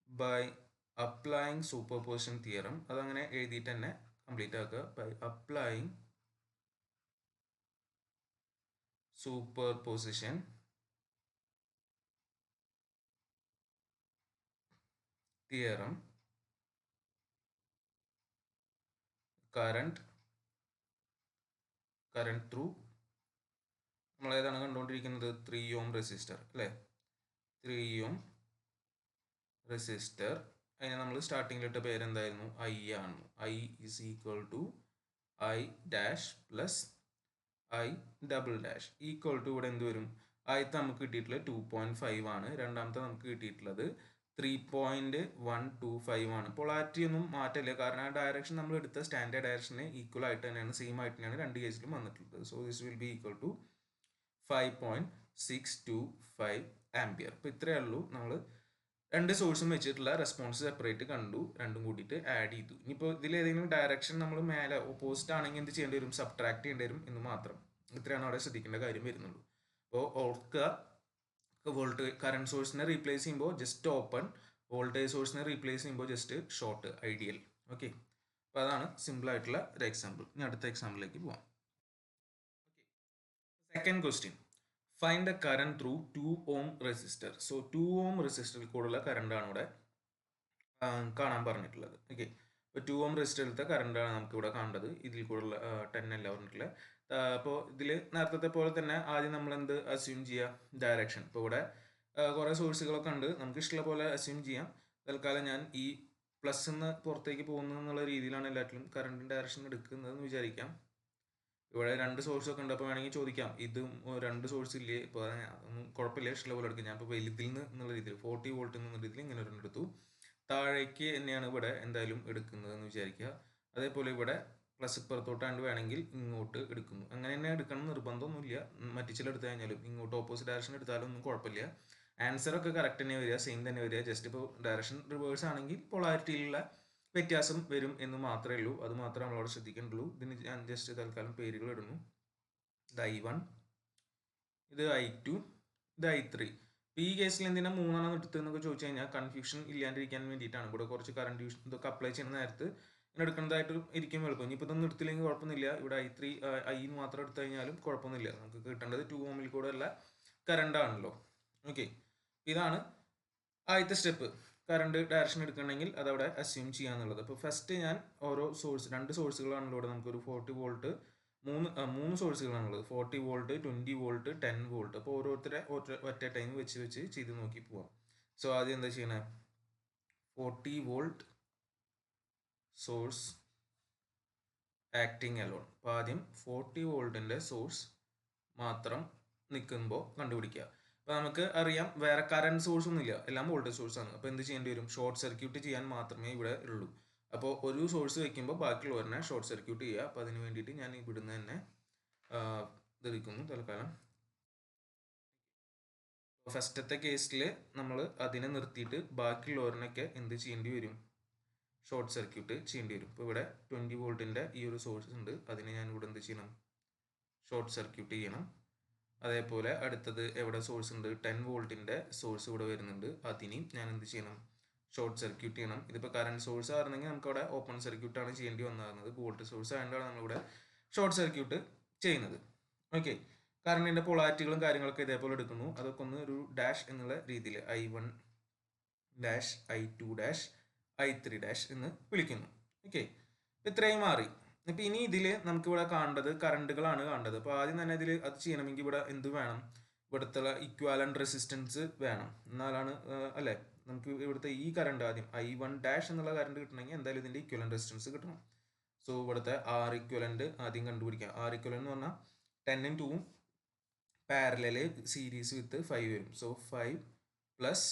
by applying superposition theorem, അതങ്ങനെ എഴുതിയിട്ട് തന്നെ കംപ്ലീറ്റ് ആക്കുക. By applying superposition theorem, current through നമ്മൾ ഏതാണ് കണ്ടുകൊണ്ടിരിക്കുന്നത്, 3 ohm റെസിസ്റ്റർ അല്ലേ, 3 ohm റെസിസ്റ്റർ. അതിനെ നമ്മൾ സ്റ്റാർട്ടിങ്ങിലിട്ട പേരെന്തായിരുന്നു, I ആണ്. I is equal to I' plus I" equal to ഇവിടെ എന്ത് വരും, ആദ്യത്തെ നമുക്ക് കിട്ടിയിട്ടുള്ളത് 2.5 ആണ്, രണ്ടാമത്തെ നമുക്ക് കിട്ടിയിട്ടുള്ളത് 3.125 ആണ്. പൊളാരിറ്റി ഒന്നും മാറ്റില്ല, കാരണം ആ ഡയറക്ഷൻ നമ്മൾ എടുത്ത സ്റ്റാൻഡേർഡ് ഡയറക്ഷന് ഈക്വൽ ആയിട്ട് തന്നെയാണ്, സെയിം ആയിട്ട് തന്നെയാണ് രണ്ട് കേസിലും വന്നിട്ടുള്ളത്. So this will be equal to 5.625 ampere. അപ്പോൾ ഇത്രയേ ഉള്ളൂ, നമ്മൾ രണ്ട് സോഴ്സും വെച്ചിട്ടുള്ള റെസ്പോൺസ് സെപ്പറേറ്റ് കണ്ടു, രണ്ടും കൂടിയിട്ട് ആഡ് ചെയ്തു. ഇനിയിപ്പോൾ ഇതിൽ ഏതെങ്കിലും ഡയറക്ഷൻ നമ്മൾ മേലെ ഓപ്പോസിറ്റ് ആണെങ്കിൽ എന്ത് ചെയ്യേണ്ടി വരും, സബ്ട്രാക്ട് ചെയ്യേണ്ടി വരും എന്ന് മാത്രം. ഇത്രയാണ് അവിടെ ശ്രദ്ധിക്കേണ്ട കാര്യം വരുന്നുള്ളൂ. അപ്പോൾ ഓർക്കുക, കറണ്ട് സോഴ്സിനെ റീപ്ലേസ് ചെയ്യുമ്പോൾ ജസ്റ്റ് ഓപ്പൺ, വോൾട്ടേജ് സോഴ്സിനെ റീപ്ലേസ് ചെയ്യുമ്പോൾ ജസ്റ്റ് ഷോർട്ട്, ഐഡിയൽ. ഓക്കെ, അപ്പോൾ അതാണ് സിമ്പിൾ ആയിട്ടുള്ള ഒരു എക്സാമ്പിൾ. ഇനി അടുത്ത എക്സാമ്പിളിലേക്ക് പോവാം. Second question, find the current through 2 ohm resistor. So 2 ohm റെസിസ്റ്ററിൽ കൂടുള്ള കറണ്ടാണ് ഇവിടെ കാണാൻ പറഞ്ഞിട്ടുള്ളത്. ഓക്കെ, ഇപ്പോൾ 2 ohm റെസിസ്റ്ററിലത്തെ കറണ്ടാണ് നമുക്ക് ഇവിടെ കാണേണ്ടത്. ഇതിൽ കൂടുള്ള 10 അല്ല പറഞ്ഞിട്ടുള്ളത്. അപ്പോൾ ഇതിൽ നേരത്തെ പോലെ തന്നെ ആദ്യം നമ്മൾ എന്ത് അസ്യൂം ചെയ്യുക, ഡയറക്ഷൻ. ഇപ്പോൾ ഇവിടെ കുറേ സോഴ്സുകളൊക്കെ ഉണ്ട്, നമുക്ക് ഇഷ്ടമുള്ള പോലെ അസ്യൂം ചെയ്യാം. തൽക്കാലം ഞാൻ ഈ പ്ലസ് നിന്ന് പുറത്തേക്ക് പോകുന്നത് എന്നുള്ള രീതിയിലാണ് എല്ലാറ്റിലും കറണ്ടിൻ്റെ ഡയറക്ഷൻ എടുക്കുന്നതെന്ന് വിചാരിക്കാം. ഇവിടെ രണ്ട് സോഴ്സ് ഒക്കെ ഉണ്ട്, അപ്പോൾ വേണമെങ്കിൽ ചോദിക്കാം ഇതും രണ്ട് സോഴ്സ് ഇല്ലേ, ഇപ്പോൾ ഒന്നും കുഴപ്പമില്ല, ഇഷ്ടമുള്ള പോലെ എടുക്കും. ഞാൻ ഇപ്പോൾ വലുതിൽ നിന്ന് എന്നുള്ള രീതിയിൽ 40 വോൾട്ട് എന്നുള്ള രീതിയിൽ ഇങ്ങനെ ഒരെണ്ണം എടുത്തു. താഴേക്ക് തന്നെയാണ് ഇവിടെ എന്തായാലും എടുക്കുന്നതെന്ന് വിചാരിക്കുക. അതേപോലെ ഇവിടെ പ്ലസ് ഇപ്പുറത്തോട്ടാണ്ട് വേണമെങ്കിൽ ഇങ്ങോട്ട് എടുക്കുന്നു. അങ്ങനെ തന്നെ എടുക്കണം നിർബന്ധമൊന്നുമില്ല, മറ്റു ചില എടുത്തു കഴിഞ്ഞാലും ഇങ്ങോട്ട് ഓപ്പോസിറ്റ് ഡയറക്ഷൻ എടുത്താലും ഒന്നും കുഴപ്പമില്ല. ആൻസർ ഒക്കെ കറക്റ്റ് തന്നെ വരിക, സെയിം തന്നെ വരിക. ജസ്റ്റ് ഇപ്പോൾ ഡയറക്ഷൻ റിവേഴ്സ് ആണെങ്കിൽ പൊളാരിറ്റിയിലുള്ള വ്യത്യാസം വരും എന്ന് മാത്രമേ ഉള്ളൂ, അത് മാത്രമേ നമ്മളവിടെ ശ്രദ്ധിക്കേണ്ടുള്ളൂ. ഇതിന് ഞാൻ ജസ്റ്റ് തൽക്കാലം പേരുകൾ ഇടുന്നു. ഇത് I1, ഇത് I2, ഇത് I3. ഈ കേസിൽ എന്തിനാ 3 എടുത്തതെന്നൊക്കെ ചോദിച്ചു കഴിഞ്ഞാൽ കൺഫ്യൂഷൻ ഇല്ലാണ്ടിരിക്കാൻ വേണ്ടിയിട്ടാണ്. ഇവിടെ കുറച്ച് കറണ്ട് ഇതൊക്കെ അപ്ലൈ ചെയ്യുന്ന നേരത്ത് ഇങ്ങനെ എടുക്കുന്നതായിട്ട് ഇരിക്കും എളുപ്പം. ഇനിയിപ്പോൾ ഇതൊന്നും എടുത്തില്ലെങ്കിൽ കുഴപ്പമൊന്നുമില്ല. ഇവിടെ I3 I മാത്രം എടുത്തു കഴിഞ്ഞാലും കുഴപ്പമൊന്നുമില്ല. നമുക്ക് കിട്ടേണ്ടത് 2 ohmൽ കൂടെ ഉള്ള കറണ്ട് ആണല്ലോ. ഓക്കെ, ഇതാണ് ആദ്യത്തെ സ്റ്റെപ്പ്. കറണ്ട് ഡയറക്ഷൻ എടുക്കണമെങ്കിൽ അതവിടെ അസ്യൂം ചെയ്യാന്നുള്ളത്. അപ്പോൾ ഫസ്റ്റ് ഞാൻ ഓരോ സോഴ്സ്, 2 സോഴ്സുകളാണല്ലോ ഇവിടെ. നമുക്കൊരു 40 വോൾട്ട്, മൂന്ന് സോഴ്സുകളാണുള്ളത്. 40 വോൾട്ട്, 20 വോൾട്ട്, 10 വോൾട്ട്. അപ്പോൾ ഓരോരുത്തരെ ഒറ്റ ടൈം വെച്ച് ചെയ്ത് നോക്കി പോവാം. സോ ആദ്യം എന്താ ചെയ്യണേ, 40 വോൾട്ട് സോഴ്സ് ആക്ടിങ് അലോൺ. അപ്പോൾ ആദ്യം 40 വോൾട്ടിൻ്റെ സോഴ്സ് മാത്രം നിൽക്കുമ്പോൾ കണ്ടുപിടിക്കുക. അപ്പോൾ നമുക്ക് അറിയാം വേറെ കറണ്ട് സോഴ്സ് ഒന്നുമില്ല, എല്ലാം വോൾട്ടേജ് സോഴ്സ് ആണ്. അപ്പോൾ എന്ത് ചെയ്യേണ്ടി വരും, ഷോർട്ട് സർക്യൂട്ട് ചെയ്യാൻ മാത്രമേ ഇവിടെ ഉള്ളൂ. അപ്പോൾ ഒരു സോഴ്സ് വെക്കുമ്പോൾ ബാക്കിയുള്ളവരെ ഷോർട്ട് സർക്യൂട്ട് ചെയ്യുക. അപ്പോൾ അതിന് വേണ്ടിയിട്ട് ഞാൻ ഇവിടുന്ന് തന്നെ ഇതെടുക്കുന്നു തൽക്കാലം. ഫസ്റ്റത്തെ കേസിൽ നമ്മൾ അതിനെ നിർത്തിയിട്ട് ബാക്കിയുള്ളവരിനൊക്കെ എന്ത് ചെയ്യേണ്ടി വരും, ഷോർട്ട് സർക്യൂട്ട് ചെയ്യേണ്ടി വരും. ഇപ്പോൾ ഇവിടെ 20 വോൾട്ടിൻ്റെ ഈ ഒരു സോഴ്സ് ഉണ്ട്, അതിനെ ഞാൻ ഇവിടെ എന്ത് ചെയ്യണം, ഷോർട്ട് സർക്യൂട്ട് ചെയ്യണം. അതേപോലെ അടുത്തത് എവിടെ സോഴ്സ് ഉണ്ട്, 10 വോൾട്ടിൻ്റെ സോഴ്സ് ഇവിടെ വരുന്നുണ്ട്, അതിനെയും ഞാൻ എന്ത് ചെയ്യണം, ഷോർട്ട് സർക്യൂട്ട് ചെയ്യണം. ഇതിപ്പോൾ കറണ്ട് സോഴ്സ് ആയിരുന്നെങ്കിൽ നമുക്ക് അവിടെ ഓപ്പൺ സർക്യൂട്ടാണ് ചെയ്യേണ്ടി വന്നിരുന്നത്. വോൾട്ടേജ് സോഴ്സ് ആയതുകൊണ്ടാണ് നമ്മളിവിടെ ഷോർട്ട് സർക്യൂട്ട് ചെയ്യുന്നത്. ഓക്കെ, കറണ്ടിൻ്റെ പൊളാരിറ്റികളും കാര്യങ്ങളൊക്കെ ഇതേപോലെ എടുക്കുന്നു. അതൊക്കെ ഒന്ന് ഒരു ഡാഷ് എന്നുള്ള രീതിയിൽ I1 dash, I2 dash, I3 dash എന്ന് വിളിക്കുന്നു. ഓക്കെ, ഇത്രയും മാറി. ഇപ്പം ഇനി ഇതിൽ നമുക്കിവിടെ കാണേണ്ടത് കറണ്ടുകളാണ് കാണേണ്ടത്. അപ്പോൾ ആദ്യം തന്നെ ഇതിൽ അത് ചെയ്യണമെങ്കിൽ ഇവിടെ എന്ത് വേണം, ഇവിടുത്തെ ഇക്വാലന്റ് റെസിസ്റ്റൻസ് വേണം. എന്നാലാണ് അല്ലേ, നമുക്ക് ഇവിടുത്തെ ഈ കറണ്ട് ആദ്യം I1 ഡാഷ് എന്നുള്ള കറണ്ട് കിട്ടണമെങ്കിൽ എന്തായാലും ഇതിൻ്റെ ഇക്വലന്റ് റെസിസ്റ്റൻസ് കിട്ടണം. സോ ഇവിടുത്തെ R ഇക്വലന്റ് ആദ്യം കണ്ടുപിടിക്കാം. R ഇക്വലന്റ് എന്ന് പറഞ്ഞാൽ 10ഉം 2ഉം പാരലൽ സീരീസ് വിത്ത് 5 വരും. സോ 5 പ്ലസ്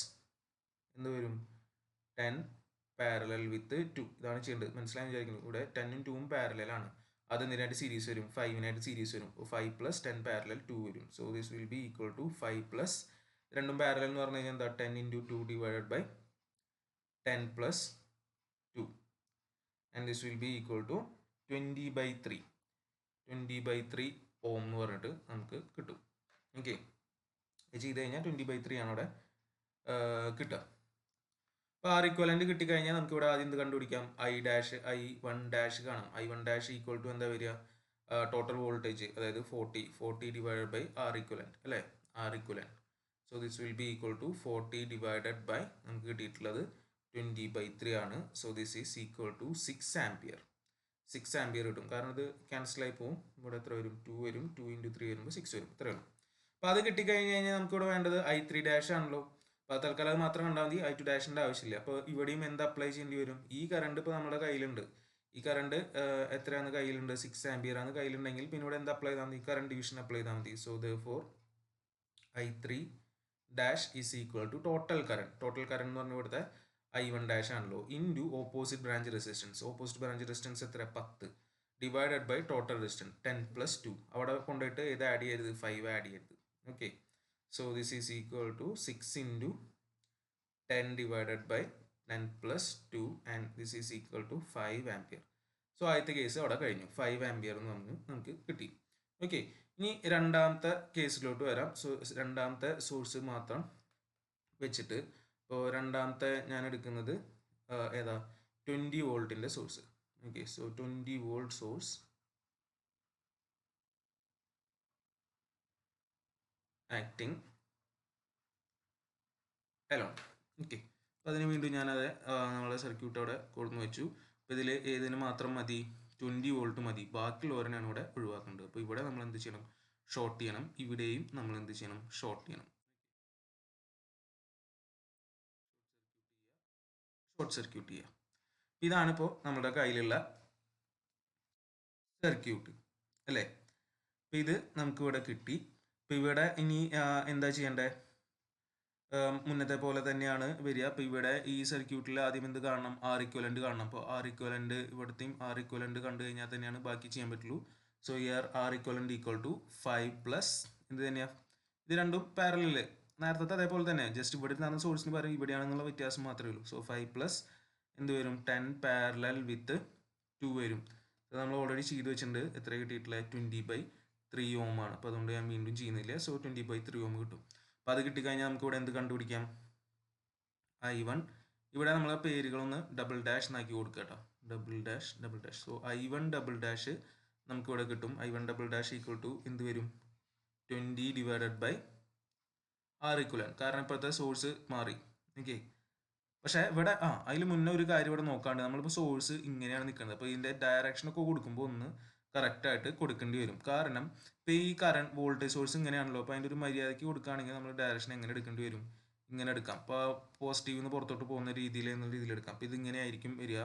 എന്ത് വരും, 10 പാരലൽ വിത്ത് 2. ഇതാണ് ചെയ്യേണ്ടത്, മനസ്സിലായി വിചാരിക്കുന്നു. ഇവിടെ 10ഉം 2ഉം പാരലലാണ്, അത് എന്തിനായിട്ട് സീരീസ് വരും, 5നായിട്ട് സീരീസ് വരും. 5 പ്ലസ് 10 പാരലൽ 2 വരും. So this will be equal to 5 plus, രണ്ടും പാരലൽ എന്ന് പറഞ്ഞു കഴിഞ്ഞാൽ എന്താ, 10 into 2 divided by 10 plus 2 and this will be equal to 20/3. 20/3 ohm എന്ന് പറഞ്ഞിട്ട് നമുക്ക് കിട്ടും. ഓക്കെ, ഇത് ചെയ്ത് കഴിഞ്ഞാൽ 20/3 ആണ് അവിടെ കിട്ടുക. അപ്പോൾ R ഇക്വലന്റ് കിട്ടിക്കഴിഞ്ഞാൽ നമുക്ക് ഇവിടെ ആദ്യം എന്ത് കണ്ടുപിടിക്കാം, I1 ഡാഷ് കാണാം. I1 ഡാഷ് ഈക്വൽ ടു എന്താ വരിക, ടോട്ടൽ വോൾട്ടേജ്, അതായത് 40 ഡിവൈഡഡ് ബൈ R ഇക്വലന്റ് അല്ലേ, R equivalent. So this will be equal to 40 divided by, നമുക്ക് കിട്ടിയിട്ടുള്ളത് 20/3 ആണ്. So this is equal to 6 ampere. 6 ampere കിട്ടും, കാരണം ഇത് ക്യാൻസൽ ആയി പോകും. ഇവിടെ എത്ര വരും, 2 വരും, 2 ഇൻറ്റു 3 വരുമ്പോൾ 6 വരും, ഇത്രയാണ്. അപ്പോൾ അത് കിട്ടിക്കഴിഞ്ഞ് കഴിഞ്ഞാൽ നമുക്കിവിടെ വേണ്ടത് I3 ഡാഷ് ആണല്ലോ. അപ്പോൾ തൽക്കാലം അത് മാത്രം കണ്ടാൽ മതി, I2 ഡാഷിൻ്റെ ആവശ്യമില്ല. അപ്പോൾ ഇവിടെയും എന്ത് അപ്ലൈ ചെയ്യേണ്ടി വരും, ഈ കറണ്ട് ഇപ്പോൾ നമ്മുടെ കയ്യിലുണ്ട്. ഈ കറണ്ട് എത്രയാണ് കയ്യിലുണ്ട്, 6 ആംപിയർ ആണ് കയ്യിലുണ്ടെങ്കിൽ പിന്നെ ഇവിടെ എന്ത് അപ്ലൈ ചെയ്താൽ മതി, കറണ്ട് ഡിവിഷൻ അപ്ലൈ ചെയ്താൽ മതി. So therefore I3 dash is equal to total current. Total current എന്ന് പറഞ്ഞാൽ ഇവിടുത്തെ I1 ഡാഷ് ആണല്ലോ, into opposite branch resistance. Opposite branch resistance എത്ര, 10 divided by total resistance 10 plus 2. അവിടെ കൊണ്ടുപോയിട്ട് ഏത് ആഡ് ചെയ്യരുത്, 5 ആഡ് ചെയ്യരുത്. Okay, so this is equal to 6 into 10 divided by 10 plus 2 and this is equal to 5 ampere. So ആദ്യത്തെ case അവിടെ കഴിഞ്ഞു, 5 ampere എന്ന് നമുക്ക് കിട്ടി. ഓക്കെ, ഇനി രണ്ടാമത്തെ കേസിലോട്ട് വരാം. സോ രണ്ടാമത്തെ സോഴ്സ് മാത്രം വെച്ചിട്ട്, ഇപ്പോൾ രണ്ടാമത്തെ ഞാൻ എടുക്കുന്നത് ഏതാ, 20 വോൾട്ടിൻ്റെ source. Okay, so 20 volt source acting alone. Okay, അപ്പോൾ അതിന് വീണ്ടും ഞാനത് നമ്മളെ സർക്യൂട്ട് അവിടെ കൊടുന്ന് വെച്ചു. അപ്പോൾ ഇതിൽ ഏതിന് മാത്രം മതി, 20 വോൾട്ട് മതി, ബാക്കിയുള്ളവരെയാണ് ഇവിടെ ഒഴിവാക്കേണ്ടത്. അപ്പോൾ ഇവിടെ നമ്മൾ എന്ത് ചെയ്യണം, ഷോർട്ട് ചെയ്യണം. ഇവിടെയും നമ്മൾ എന്ത് ചെയ്യണം, ഷോർട്ട് ചെയ്യണം. ഷോർട്ട് സർക്യൂട്ട് ചെയ്യുക. ഇതാണിപ്പോൾ നമ്മുടെ കയ്യിലുള്ള സർക്യൂട്ട് അല്ലേ. അപ്പോൾ ഇത് നമുക്കിവിടെ കിട്ടി. അപ്പോൾ ഇവിടെ ഇനി എന്താ ചെയ്യേണ്ടത്, മുന്നത്തെ പോലെ തന്നെയാണ് വരിക. അപ്പോൾ ഇവിടെ ഈ സർക്യൂട്ടിൽ ആദ്യം എന്ത് കാണണം, R ഇക്വലന്റ് കാണണം. അപ്പോൾ R ഇക്വലന്റ് ഇവിടുത്തെയും R ഇക്വലന്റ് കണ്ടു കഴിഞ്ഞാൽ തന്നെയാണ് ബാക്കി ചെയ്യാൻ പറ്റുള്ളൂ. So here R equivalent equal to 5 plus എന്ത് തന്നെയാണ്, ഇത് രണ്ടും പാരലൽ, നേരത്തെ അതേപോലെ തന്നെ, ജസ്റ്റ് ഇവിടെ നിന്നാണ് സോഴ്സിന് പറയും ഇവിടെയാണെന്നുള്ള വ്യത്യാസം മാത്രമേ ഉള്ളൂ. സോ 5 പ്ലസ് എന്ത് വരും, 10 പാരലൽ വിത്ത് 2 വരും. അത് നമ്മൾ ഓൾറെഡി ചെയ്ത് വെച്ചിട്ടുണ്ട്. എത്ര കിട്ടിയിട്ടില്ല, 20/3 ഓം ആണ്. അപ്പോൾ അതുകൊണ്ട് ഞാൻ വീണ്ടും ചെയ്യുന്നില്ല. സോ 20/3 ഓം കിട്ടും. അപ്പോൾ അത് കിട്ടിക്കഴിഞ്ഞാൽ നമുക്ക് ഇവിടെ എന്ത് കണ്ടുപിടിക്കാം, I1. ഇവിടെ നമ്മളെ പേരുകളൊന്ന് ഡബിൾ ഡാഷ് എന്നാക്കി കൊടുക്കുക കേട്ടോ. Double dash double dash. So I1 double dash നമുക്ക് ഇവിടെ കിട്ടും. I1 double dash equal to എന്ത് വരും? 20 ഡിവൈഡഡ് ബൈ R equivalent. കാരണം ഇപ്പോഴത്തെ സോഴ്സ് മാറി. ഓക്കെ, പക്ഷേ ഇവിടെ അതിൽ മുന്നേ ഒരു കാര്യം ഇവിടെ നോക്കാണ്ട്, നമ്മളിപ്പോൾ സോഴ്സ് ഇങ്ങനെയാണ് നിൽക്കുന്നത്. അപ്പോൾ ഇതിൻ്റെ ഡയറക്ഷനൊക്കെ കൊടുക്കുമ്പോൾ ഒന്ന് കറക്റ്റായിട്ട് കൊടുക്കേണ്ടി വരും. കാരണം ഇപ്പോൾ ഈ കറണ്ട് വോൾട്ടേജ് സോഴ്സ് ഇങ്ങനെയാണല്ലോ, അപ്പോൾ അതിൻ്റെ ഒരു മര്യാദയ്ക്ക് കൊടുക്കുകയാണെങ്കിൽ നമ്മൾ ഡയറക്ഷൻ എങ്ങനെ എടുക്കേണ്ടി വരും? ഇങ്ങനെ എടുക്കാം. അപ്പോൾ പോസിറ്റീവിൽ നിന്ന് പുറത്തോട്ട് പോകുന്ന രീതിയിൽ എന്നുള്ള രീതിയിൽ എടുക്കാം. അപ്പോൾ ഇതിങ്ങനെ ആയിരിക്കും വരിക.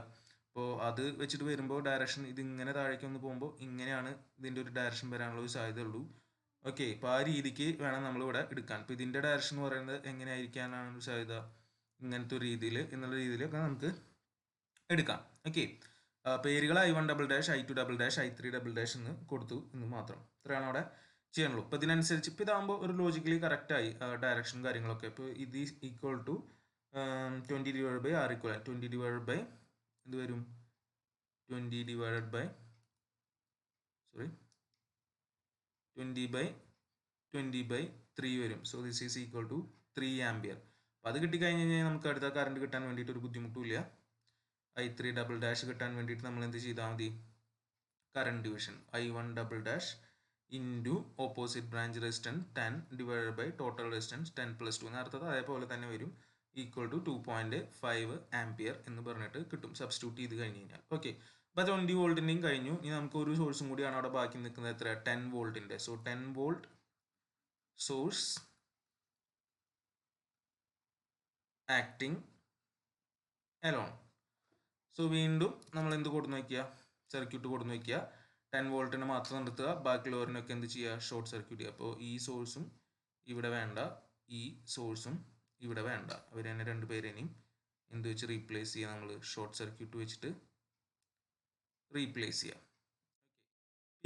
അപ്പോൾ അത് വെച്ചിട്ട് വരുമ്പോൾ ഡയറക്ഷൻ ഇതിങ്ങനെ താഴേക്ക് ഒന്ന് പോകുമ്പോൾ ഇങ്ങനെയാണ് ഇതിൻ്റെ ഒരു ഡയറക്ഷൻ വരാനുള്ള ഒരു സാധ്യത ഉള്ളൂ. ഓക്കെ, അപ്പോൾ ആ രീതിക്ക് വേണം നമ്മളിവിടെ എടുക്കാൻ. ഇപ്പോൾ ഇതിൻ്റെ ഡയറക്ഷൻ എന്ന് പറയുന്നത് എങ്ങനെ ആയിരിക്കാനാണ് ഒരു സാധ്യത? ഇങ്ങനത്തെ ഒരു രീതിയിൽ എന്നുള്ള രീതിയിലൊക്കെ നമുക്ക് എടുക്കാം. ഓക്കെ, പേരുകൾ I1 double dash, I2 double dash, I3 double dash എന്ന് കൊടുത്തു എന്ന് മാത്രം. ഇത്രയാണ് അവിടെ ചെയ്യാനുള്ളൂ. അപ്പോൾ ഇതിനനുസരിച്ച് ഇപ്പോൾ ഇതാകുമ്പോൾ ഒരു ലോജിക്കലി കറക്റ്റായി ഡയറക്ഷനും കാര്യങ്ങളൊക്കെ. ഇപ്പോൾ ഇത് equal to 20 divide by R equivalent. 20 divide by എന്ത് വരും? 20 ഡിവൈഡഡ് ബൈ 20 ബൈ 3 വരും. So this is equal to 3 ampere. അപ്പോൾ അത് കിട്ടിക്കഴിഞ്ഞ് കഴിഞ്ഞാൽ നമുക്ക് അടുത്ത കറണ്ട് കിട്ടാൻ വേണ്ടിയിട്ട് ഒരു ബുദ്ധിമുട്ടുമില്ല. I3 ഡബിൾ ഡാഷ് കിട്ടാൻ വേണ്ടിയിട്ട് നമ്മൾ എന്ത് ചെയ്താൽ മതി? Current division I1 double dash into opposite branch resistance 10 divided by total resistance 10+2 നേരത്തെ അതേപോലെ തന്നെ വരും. ഈക്വൽ ടു 2.5 ആംപിയർ എന്ന് പറഞ്ഞിട്ട് കിട്ടും സബ്സ്റ്റിറ്റ്യൂട്ട് ചെയ്ത് കഴിഞ്ഞ് കഴിഞ്ഞാൽ. ഓക്കെ, അപ്പോൾ 20 വോൾട്ടിൻ്റെയും കഴിഞ്ഞു. ഇനി നമുക്ക് ഒരു സോഴ്സും കൂടിയാണ് അവിടെ ബാക്കി നിൽക്കുന്നത്. എത്ര? 10 വോൾട്ടിൻ്റെ. So 10 volt source acting alone. So വീണ്ടും നമ്മൾ എന്ത് കൊടുന്ന് വയ്ക്കുക? സർക്യൂട്ട് കൊടുന്ന് വയ്ക്കുക. 10 വോൾട്ടിന് മാത്രം നിർത്തുക, ബാക്കിയുള്ളവരിനൊക്കെ എന്ത് ചെയ്യുക? ഷോർട്ട് സർക്യൂട്ട് ചെയ്യുക. അപ്പോൾ ഈ സോഴ്സും ഇവിടെ വേണ്ട, ഈ സോഴ്സും ഇവിടെ വേണ്ട, അവർ തന്നെ രണ്ടുപേരെയും എന്ത് വെച്ച് റീപ്ലേസ് ചെയ്യുക? നമ്മൾ ഷോർട്ട് സർക്യൂട്ട് വെച്ചിട്ട് റീപ്ലേസ് ചെയ്യുക.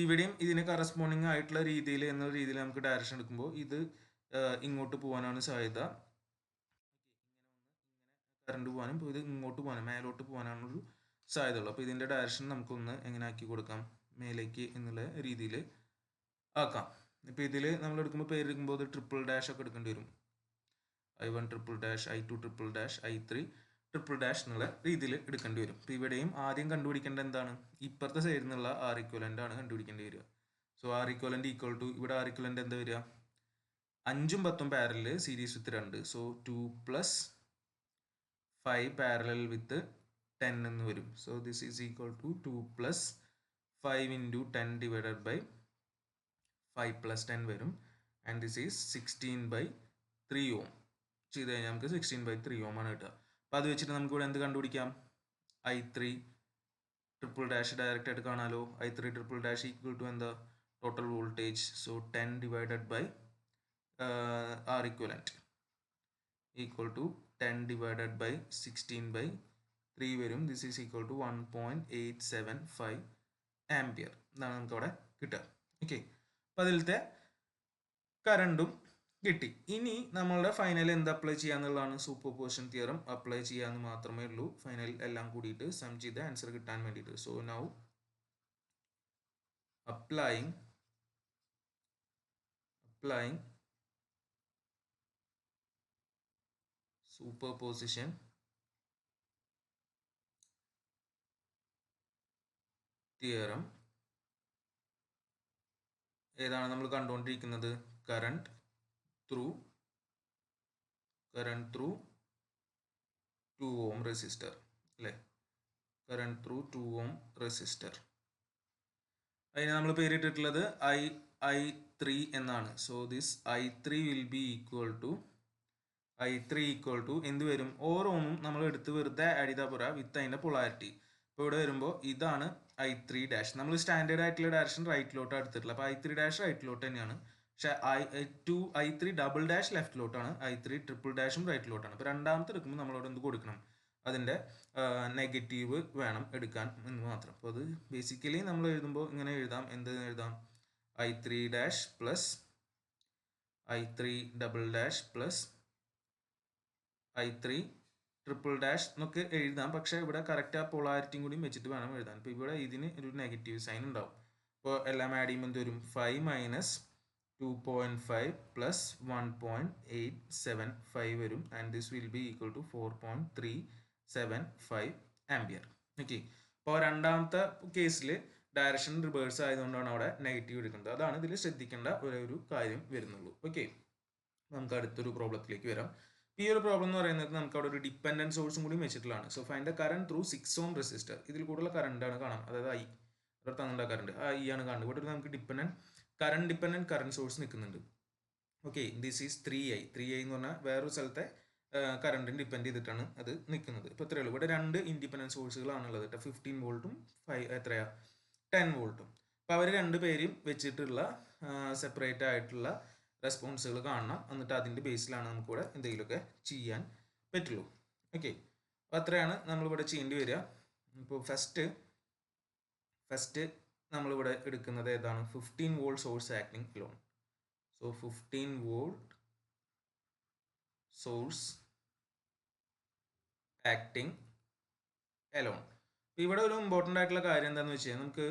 ഇവിടെയും ഇതിന് കറസ്പോണ്ടിങ് ആയിട്ടുള്ള രീതിയിൽ എന്നുള്ള രീതിയിൽ നമുക്ക് ഡയറക്ഷൻ എടുക്കുമ്പോൾ ഇത് ഇങ്ങോട്ട് പോകാനാണ് സാധ്യത. കറണ്ട് പോകാനും ഇത് ഇങ്ങോട്ട് പോകാനും മേലോട്ട് പോകാനാണൊരു സാധ്യത ഉള്ളൂ. അപ്പോൾ ഇതിൻ്റെ ഡയറക്ഷൻ നമുക്കൊന്ന് എങ്ങനെ ആക്കി കൊടുക്കാം? മേലേക്ക് എന്നുള്ള രീതിയിൽ ആക്കാം. ഇപ്പോൾ ഇതിൽ നമ്മൾ എടുക്കുമ്പോൾ പേര് എടുക്കുമ്പോൾ ഇത് ട്രിപ്പിൾ ഡാഷ് ഒക്കെ എടുക്കേണ്ടി വരും. I1 triple dash, I2 triple dash, I3 triple dash എന്നുള്ള രീതിയിൽ എടുക്കേണ്ടി വരും. ഇപ്പോൾ ഇവിടെയും ആദ്യം കണ്ടുപിടിക്കേണ്ട എന്താണ്? ഇപ്പുറത്തെ സൈഡിൽ നിന്നുള്ള R equivalent ആണ് കണ്ടുപിടിക്കേണ്ടി വരിക. So R equivalent equal to ഇവിടെ R equivalent എന്താ വരിക? 5ഉം 10ഉം parallel series with 2. So 2 + 5 parallel with 10 എന്ന് വരും. So this is equal to 2 + 5 × 10 divided by 5 + 10 വരും. And this is 16/3 ohm. ചെയ്ത് കഴിഞ്ഞാൽ നമുക്ക് 16/3 ഓം ആണ് കിട്ടുക. അപ്പോൾ അത് വെച്ചിട്ട് നമുക്ക് ഇവിടെ എന്ത് കണ്ടുപിടിക്കാം? I3 ട്രിപ്പിൾ ഡാഷ് ഡയറക്റ്റ് ആയിട്ട് കാണാമല്ലോ. I3 triple dash equal to എന്താ? Total voltage. So 10 divided by R equivalent equal to 10 divided by 16/3 വരും. This is equal to 1.875 ampere എന്നാണ് നമുക്ക് അവിടെ കിട്ടുക. ഓക്കെ, അപ്പോൾ അതിലത്തെ കറണ്ടും കിട്ടി. ഇനി നമ്മളുടെ ഫൈനൽ എന്ത് അപ്ലൈ ചെയ്യാന്നുള്ളതാണ്? സൂപ്പർപോസിഷൻ തിയറം അപ്ലൈ ചെയ്യാന്ന് മാത്രമേ ഉള്ളൂ. ഫൈനൽ എല്ലാം കൂടിയിട്ട് സം ചെയ്ത ആൻസർ കിട്ടാൻ വേണ്ടിയിട്ട്. So now applying superposition theorem. ഏതാണ് നമ്മൾ കണ്ടുകൊണ്ടിരിക്കുന്നത്? കറണ്ട് ത്രൂ 2 ohm റെസിസ്റ്റർ അല്ലേ? Current through 2 ohm resistor. അതിന് നമ്മൾ പേരിട്ടിട്ടുള്ളത് I3 എന്നാണ്. So this I3 will be equal to എന്ത് വരും? ഓരോ ഓമും നമ്മൾ എടുത്ത് വെറുതെ ആഡ് ചെയ്താൽ പോരാ, വിത്ത് അതിൻ്റെ പൊളാരിറ്റി. ഇപ്പോൾ ഇവിടെ വരുമ്പോൾ ഇതാണ് I3 ഡാഷ്. നമ്മൾ സ്റ്റാൻഡേർഡ് ആയിട്ടുള്ള ഡയറക്ഷൻ റൈറ്റിലോട്ട് എടുത്തിട്ടുള്ളത്. അപ്പോൾ I3 ഡാഷ് റൈറ്റിലോട്ട് തന്നെയാണ്. പക്ഷേ I3 ഡബിൾ ഡാഷ് ലെഫ്റ്റിലോട്ടാണ്, I3 ട്രിപ്പിൾ ഡാഷും റൈറ്റിലോട്ടാണ്. അപ്പോൾ രണ്ടാമത്തെ എടുക്കുമ്പോൾ നമ്മളവിടെ എന്ത് കൊടുക്കണം? അതിൻ്റെ നെഗറ്റീവ് വേണം എടുക്കാൻ എന്ന് മാത്രം. അപ്പോൾ അത് ബേസിക്കലി നമ്മൾ എഴുതുമ്പോൾ ഇങ്ങനെ എഴുതാം. എന്ത് എഴുതാം? I3 dash plus I3 double dash plus I3 triple dash എന്നൊക്കെ എഴുതാം. പക്ഷേ ഇവിടെ കറക്റ്റ് ആ പൊളാരിറ്റിയും കൂടി വെച്ചിട്ട് വേണം എഴുതാൻ. ഇപ്പോൾ ഇവിടെ ഇതിന് ഒരു നെഗറ്റീവ് സൈൻ ഉണ്ടാവും. അപ്പോൾ എല്ലാം ആഡ് ചെയ്യുമ്പോൾ എന്ത് വരും? 5 - 2.5 + 1.875 വരും. And this will be equal to 4.375 ampere. Okay, അപ്പോൾ രണ്ടാമത്തെ കേസിൽ ഡയറക്ഷൻ റിവേഴ്സ് ആയതുകൊണ്ടാണ് അവിടെ നെഗറ്റീവ് എടുക്കുന്നത്. അതാണ് ഇതിൽ ശ്രദ്ധിക്കേണ്ട ഒരു കാര്യം വരുന്നുള്ളൂ. ഓക്കെ, നമുക്ക് അടുത്തൊരു പ്രോബ്ലത്തിലേക്ക് വരാം. ഈ ഒരു പ്രോബ്ലം എന്ന് പറയുന്നത് നമുക്ക് അവിടെ ഒരു ഡിപ്പെൻഡൻറ്റ് സോഴ്സും കൂടി വെച്ചിട്ടുള്ളതാണ്. So find the current through 6 ohm resistor. ഇതിൽ കൂടുതൽ കറണ്ട് ആണ് കാണാം, അതായത് ഐ ഇവിടെ തന്നിട്ടുള്ള കറണ്ട് ഐ ആണ് കാണുന്നത്. ഇവിടെ നമുക്ക് ഡിപ്പെൻഡൻറ്റ് കറണ്ട് സോഴ്സ് നിൽക്കുന്നുണ്ട്. ഓക്കെ, ദിസ് ഈസ് 3i എന്ന് പറഞ്ഞാൽ വേറൊരു സ്ഥലത്തെ കറണ്ടിന് ഡിപ്പെൻഡ് ചെയ്തിട്ടാണ് അത് നിൽക്കുന്നത്. ഇപ്പോൾ ഇത്രയേ ഉള്ളൂ. ഇവിടെ രണ്ട് ഇൻഡിപെൻഡൻറ്റ് സോഴ്സുകളാണുള്ളത് കേട്ടോ, 15 വോൾട്ടും 10 വോൾട്ടും. അപ്പോൾ അവർ രണ്ടുപേരും വെച്ചിട്ടുള്ള സെപ്പറേറ്റ് ആയിട്ടുള്ള റെസ്പോൺസുകൾ കാണണം. എന്നിട്ട് അതിൻ്റെ ബേസിലാണ് നമുക്കിവിടെ എന്തെങ്കിലുമൊക്കെ ചെയ്യാൻ പറ്റുള്ളൂ. ഓക്കെ, അപ്പോൾ അത്രയാണ് നമ്മളിവിടെ ചെയ്യേണ്ടി വരിക. ഇപ്പോൾ ഫസ്റ്റ് നമ്മളിവിടെ എടുക്കുന്നത് ഏതാണ്? 15 volt source acting alone. So 15 volt source acting alone. ഇവിടെ ഒരു ഇമ്പോർട്ടൻ്റ് ആയിട്ടുള്ള കാര്യം എന്താണെന്ന് വെച്ച് കഴിഞ്ഞാൽ നമുക്ക്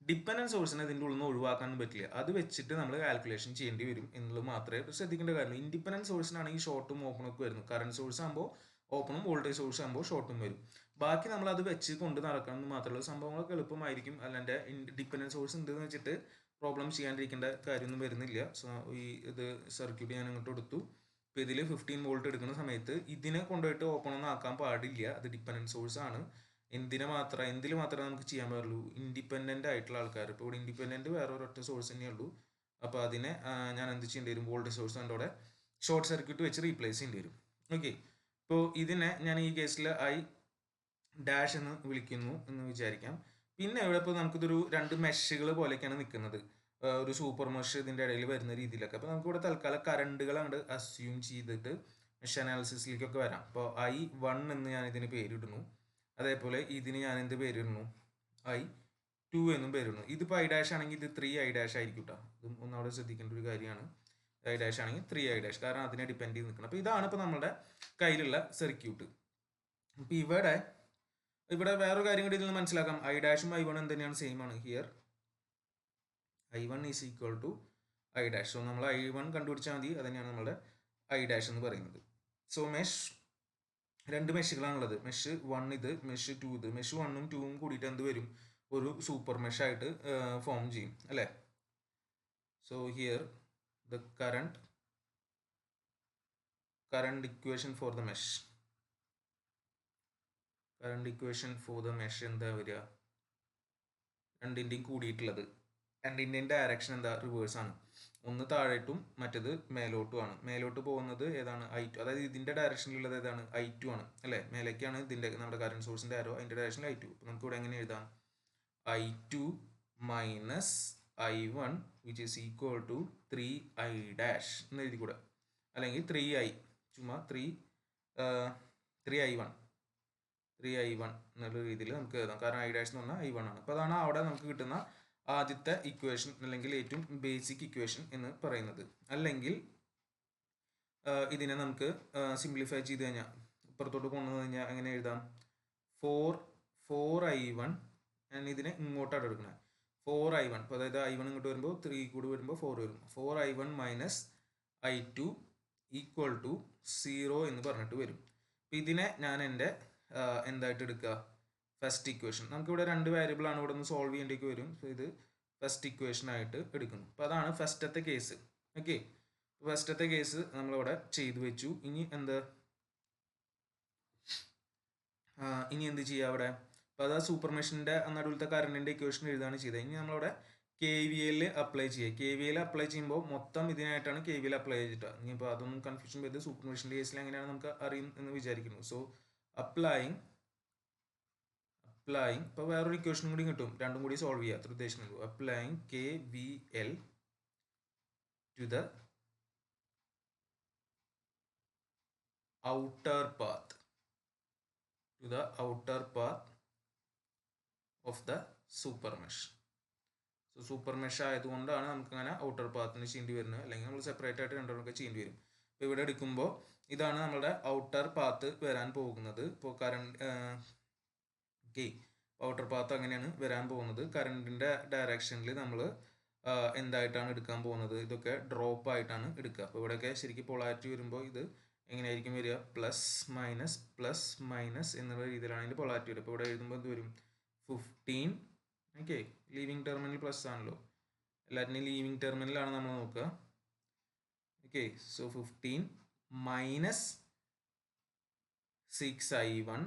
ഡിപ്പെൻഡൻറ്റ് സോഴ്സിനെ ഇതിൻ്റെ ഉള്ളിൽ നിന്ന് ഒഴിവാക്കാനും പറ്റില്ല. അത് വെച്ചിട്ട് നമ്മൾ കാൽക്കുലേഷൻ ചെയ്യേണ്ടി വരും എന്നുള്ളത് മാത്രമേ ശ്രദ്ധിക്കേണ്ട കാര്യം. ഇൻഡിപെൻഡൻറ്റ് സോഴ്സിനാണെങ്കിൽ ഷോർട്ടും ഓപ്പണും ഒക്കെ വരുന്നു. കറണ്ട് സോഴ്സ് ആകുമ്പോൾ ഓപ്പണും വോൾട്ടേജ് സോഴ്സ് ആകുമ്പോൾ ഷോർട്ടും വരും. ബാക്കി നമ്മൾ അത് വെച്ച് കൊണ്ട് നടക്കണം എന്ന് മാത്രമല്ല. സംഭവങ്ങളൊക്കെ എളുപ്പമായിരിക്കും. അല്ലാണ്ട് ഡിപ്പെൻഡൻറ്റ് സോഴ്സ് ഉണ്ടെന്ന് വെച്ചിട്ട് പ്രോബ്ലം ചെയ്യാണ്ടിരിക്കേണ്ട കാര്യമൊന്നും വരുന്നില്ല. സോ ഇത് സർക്യൂട്ട് ഞാൻ അങ്ങോട്ട് കൊടുത്തു. ഇപ്പോൾ ഇതിൽ 15 വോൾട്ട് എടുക്കുന്ന സമയത്ത് ഇതിനെ കൊണ്ടുപോയിട്ട് ഓപ്പൺ ഒന്നും ആക്കാൻ പാടില്ല. അത് ഡിപ്പെൻഡൻറ്റ് സോഴ്സ് ആണ്. എന്തിൽ മാത്രമേ നമുക്ക് ചെയ്യാൻ പാടുള്ളൂ? ഇൻഡിപെൻഡൻ്റ് ആയിട്ടുള്ള ആൾക്കാർ. ഇപ്പോൾ ഇവിടെ ഇൻഡിപെൻഡൻറ്റ് വേറെ ഒരൊറ്റ സോഴ്സ് തന്നെയേ ഉള്ളൂ. അപ്പോൾ അതിനെ ഞാൻ എന്ത് ചെയ്യേണ്ടി വരും? വോൾട്ടേജ് സോഴ്സ് അതിൻ്റെ അവിടെ ഷോർട്ട് സർക്യൂട്ട് വെച്ച് റീപ്ലേസ് ചെയ്യേണ്ടി വരും. ഓക്കെ, ഇപ്പോൾ ഇതിനെ ഞാൻ ഈ കേസിൽ ഐ ഡാഷ് എന്ന് വിളിക്കുന്നു എന്ന് വിചാരിക്കാം. പിന്നെ ഇവിടെ ഇപ്പോൾ നമുക്കിതൊരു രണ്ട് മെഷുകൾ പോലെയൊക്കെയാണ് നിൽക്കുന്നത്. ഒരു സൂപ്പർ മെഷ് ഇതിൻ്റെ ഇടയിൽ വരുന്ന രീതിയിലൊക്കെ. അപ്പോൾ നമുക്കിവിടെ തൽക്കാലം കറണ്ടുകൾ അങ്ങോട്ട് അസ്യൂം ചെയ്തിട്ട് മെഷ് അനാലിസിസിലേക്കൊക്കെ വരാം. അപ്പോൾ I1 എന്ന് ഞാൻ ഇതിന് പേരിടുന്നു. അതേപോലെ ഇതിന് ഞാൻ എന്ത് പേരിടുന്നു? I2 എന്നും പേരിടുന്നു. ഇതിപ്പോൾ ഐ ഡാഷ് ആണെങ്കിൽ ഇത് 3i ഡാഷ് ആയിരിക്കും കേട്ടോ. ഇതും ഒന്നവിടെ ശ്രദ്ധിക്കേണ്ട ഒരു കാര്യമാണ്. ഐ ഡാഷ് ആണെങ്കിൽ 3i ഡാഷ്, കാരണം അതിനെ ഡിപ്പെൻഡ് ചെയ്ത് നിൽക്കണം. അപ്പോൾ ഇതാണ് ഇപ്പോൾ നമ്മുടെ കയ്യിലുള്ള സർക്യൂട്ട്. അപ്പോൾ ഇവിടെ വേറൊരു കാര്യം കൂടി ഇതിൽ നിന്ന് മനസ്സിലാക്കാം. ഐ ഡാഷും I1 തന്നെയാണ്, സെയിം ആണ്. Here I1 is equal to I dash. So നമ്മൾ I1 കണ്ടുപിടിച്ചാൽ മതി. അതന്നെയാണ് നമ്മുടെ ഐ ഡാഷ് എന്ന് പറയുന്നത്. സോ രണ്ട് മെഷുകളാണുള്ളത്. മെഷ് 1 ഇത്, മെഷ് 2 ഇത്. മെഷ് 1ഉം 2ഉം കൂടിയിട്ട് എന്ത് വരും? ഒരു സൂപ്പർ മെഷായിട്ട് ഫോം ചെയ്യും അല്ലേ? So here the current equation for the mesh. എന്താ വരിക? രണ്ടിൻ്റെയും കൂടിയിട്ടുള്ളത്. രണ്ടിൻ്റെയും ഡയറക്ഷൻ എന്താ? റിവേഴ്സ് ആണ്. ഒന്ന് താഴോട്ടും മറ്റേത് മേലോട്ടുമാണ്. മേലോട്ട് പോകുന്നത് ഏതാണ്? I2. അതായത് ഇതിൻ്റെ ഡയറക്ഷനിലുള്ളത് ഏതാണ്? I2 ആണ് അല്ലേ? മേലേക്കാണ് ഇതിൻ്റെ നമ്മുടെ കറണ്ട് സോഴ്സിൻ്റെ ആരോ, അതിൻ്റെ ഡയറക്ഷനിൽ I2. അപ്പോൾ നമുക്ക് ഇവിടെ എങ്ങനെ എഴുതാം? I2 minus I1 which is equal to 3i dash എന്ന് എഴുതി കൂടെ. അല്ലെങ്കിൽ 3i, ചുമ്മാ 3i1 എന്നുള്ള രീതിയിൽ നമുക്ക് എഴുതാം. കാരണം ഐ ഡാഷ് എന്ന് പറഞ്ഞാൽ I1 ആണ്. അപ്പോൾ അതാണ് അവിടെ നമുക്ക് കിട്ടുന്ന ആദ്യത്തെ ഇക്വേഷൻ, അല്ലെങ്കിൽ ഏറ്റവും ബേസിക് ഇക്വേഷൻ എന്ന് പറയുന്നത്. അല്ലെങ്കിൽ ഇതിനെ നമുക്ക് സിംപ്ലിഫൈ ചെയ്ത് കഴിഞ്ഞാൽ, ഇപ്പുറത്തോട്ട് കൊണ്ടുവന്ന് കഴിഞ്ഞാൽ എങ്ങനെ എഴുതാം? 4i1, ഞാൻ ഇതിനെ ഇങ്ങോട്ടാണ് എടുക്കുന്നത്. 4i1, അപ്പോൾ അതായത് I1 ഇങ്ങോട്ട് വരുമ്പോൾ 3 കൂടി വരുമ്പോൾ 4 വരും. 4i1 minus I2 equal to 0 എന്ന് പറഞ്ഞിട്ട് വരും. അപ്പോൾ ഇതിനെ ഞാൻ എൻ്റെ എന്തായിട്ട് എടുക്കുക? First equation. നമുക്കിവിടെ രണ്ട് വേരിയബിൾ ആണ് ഇവിടെ നിന്ന് സോൾവ് ചെയ്യേണ്ടിക്ക് വരും. സോ ഇത് ഫസ്റ്റ് ഇക്വേഷൻ ആയിട്ട് എടുക്കുന്നു. അപ്പോൾ അതാണ് ഫസ്റ്റത്തെ കേസ്. ഓക്കെ, ഫസ്റ്റത്തെ കേസ് നമ്മളിവിടെ ചെയ്തു വെച്ചു. ഇനി എന്ത് ചെയ്യുക അവിടെ? അപ്പോൾ അത് സൂപ്പർ മെഷിൻ്റെ നടുവിലത്തെ കറണ്ടിൻ്റെ ഇക്വേഷൻ എഴുതാണ് ചെയ്തത്. ഇനി നമ്മളവിടെ KVL അപ്ലൈ ചെയ്യുക. KVL അപ്ലൈ ചെയ്യുമ്പോൾ മൊത്തം ഇതിനായിട്ടാണ് KVL അപ്ലൈ ചെയ്തിട്ട്. ഇനിയിപ്പോൾ അതൊന്നും കൺഫ്യൂഷൻ വരുന്നത് സൂപ്പർ മെഷിൻ്റെ കേസിൽ എങ്ങനെയാണ് നമുക്ക് അറിയും എന്ന് വിചാരിക്കുന്നു. സോ അപ്ലൈയിങ് ഇപ്പോൾ വേറൊരു ഇക്വേഷനും കൂടി കിട്ടും. രണ്ടും കൂടി സോൾവ് ചെയ്യുക, അത്ര ഉദ്ദേശിക്കുന്നുള്ളൂ. Applying KVL to the outer path of the super mesh. So super mesh ആയതുകൊണ്ടാണ് നമുക്ക് അങ്ങനെ ഔട്ടർ പാത്തിന് ചെയ്യേണ്ടി വരുന്നത്. അല്ലെങ്കിൽ നമ്മൾ സെപ്പറേറ്റ് ആയിട്ട് രണ്ടെണ്ണമൊക്കെ ചെയ്യേണ്ടി വരും. ഇപ്പോൾ ഇവിടെ എടുക്കുമ്പോൾ ഇതാണ് നമ്മുടെ ഔട്ടർ പാത്ത് വരാൻ പോകുന്നത്. ഇപ്പോൾ ഔട്ടർ പാത്ത് അങ്ങനെയാണ് വരാൻ പോകുന്നത്. കറണ്ടിൻ്റെ ഡയറക്ഷനിൽ നമ്മൾ എന്തായിട്ടാണ് എടുക്കാൻ പോകുന്നത്? ഇതൊക്കെ ഡ്രോപ്പ് ആയിട്ടാണ് എടുക്കുക. അപ്പോൾ ഇവിടെയൊക്കെ ശരിക്കും പൊളാരിറ്റി വരുമ്പോൾ ഇത് എങ്ങനെയായിരിക്കും വരിക? പ്ലസ് മൈനസ് എന്നുള്ള രീതിയിലാണ് ഇതിൻ്റെ പൊളാരിറ്റി വരിക. അപ്പോൾ ഇവിടെ എഴുതുമ്പോൾ എന്ത് വരും? 15. ഓക്കെ, ലീവിങ് ടെർമിനൽ പ്ലസ് ആണല്ലോ, എല്ലാറ്റിനെയും ലീവിങ് ടെർമിനലാണ് നമ്മൾ നോക്കുക. Okay, so 15 minus 6i1.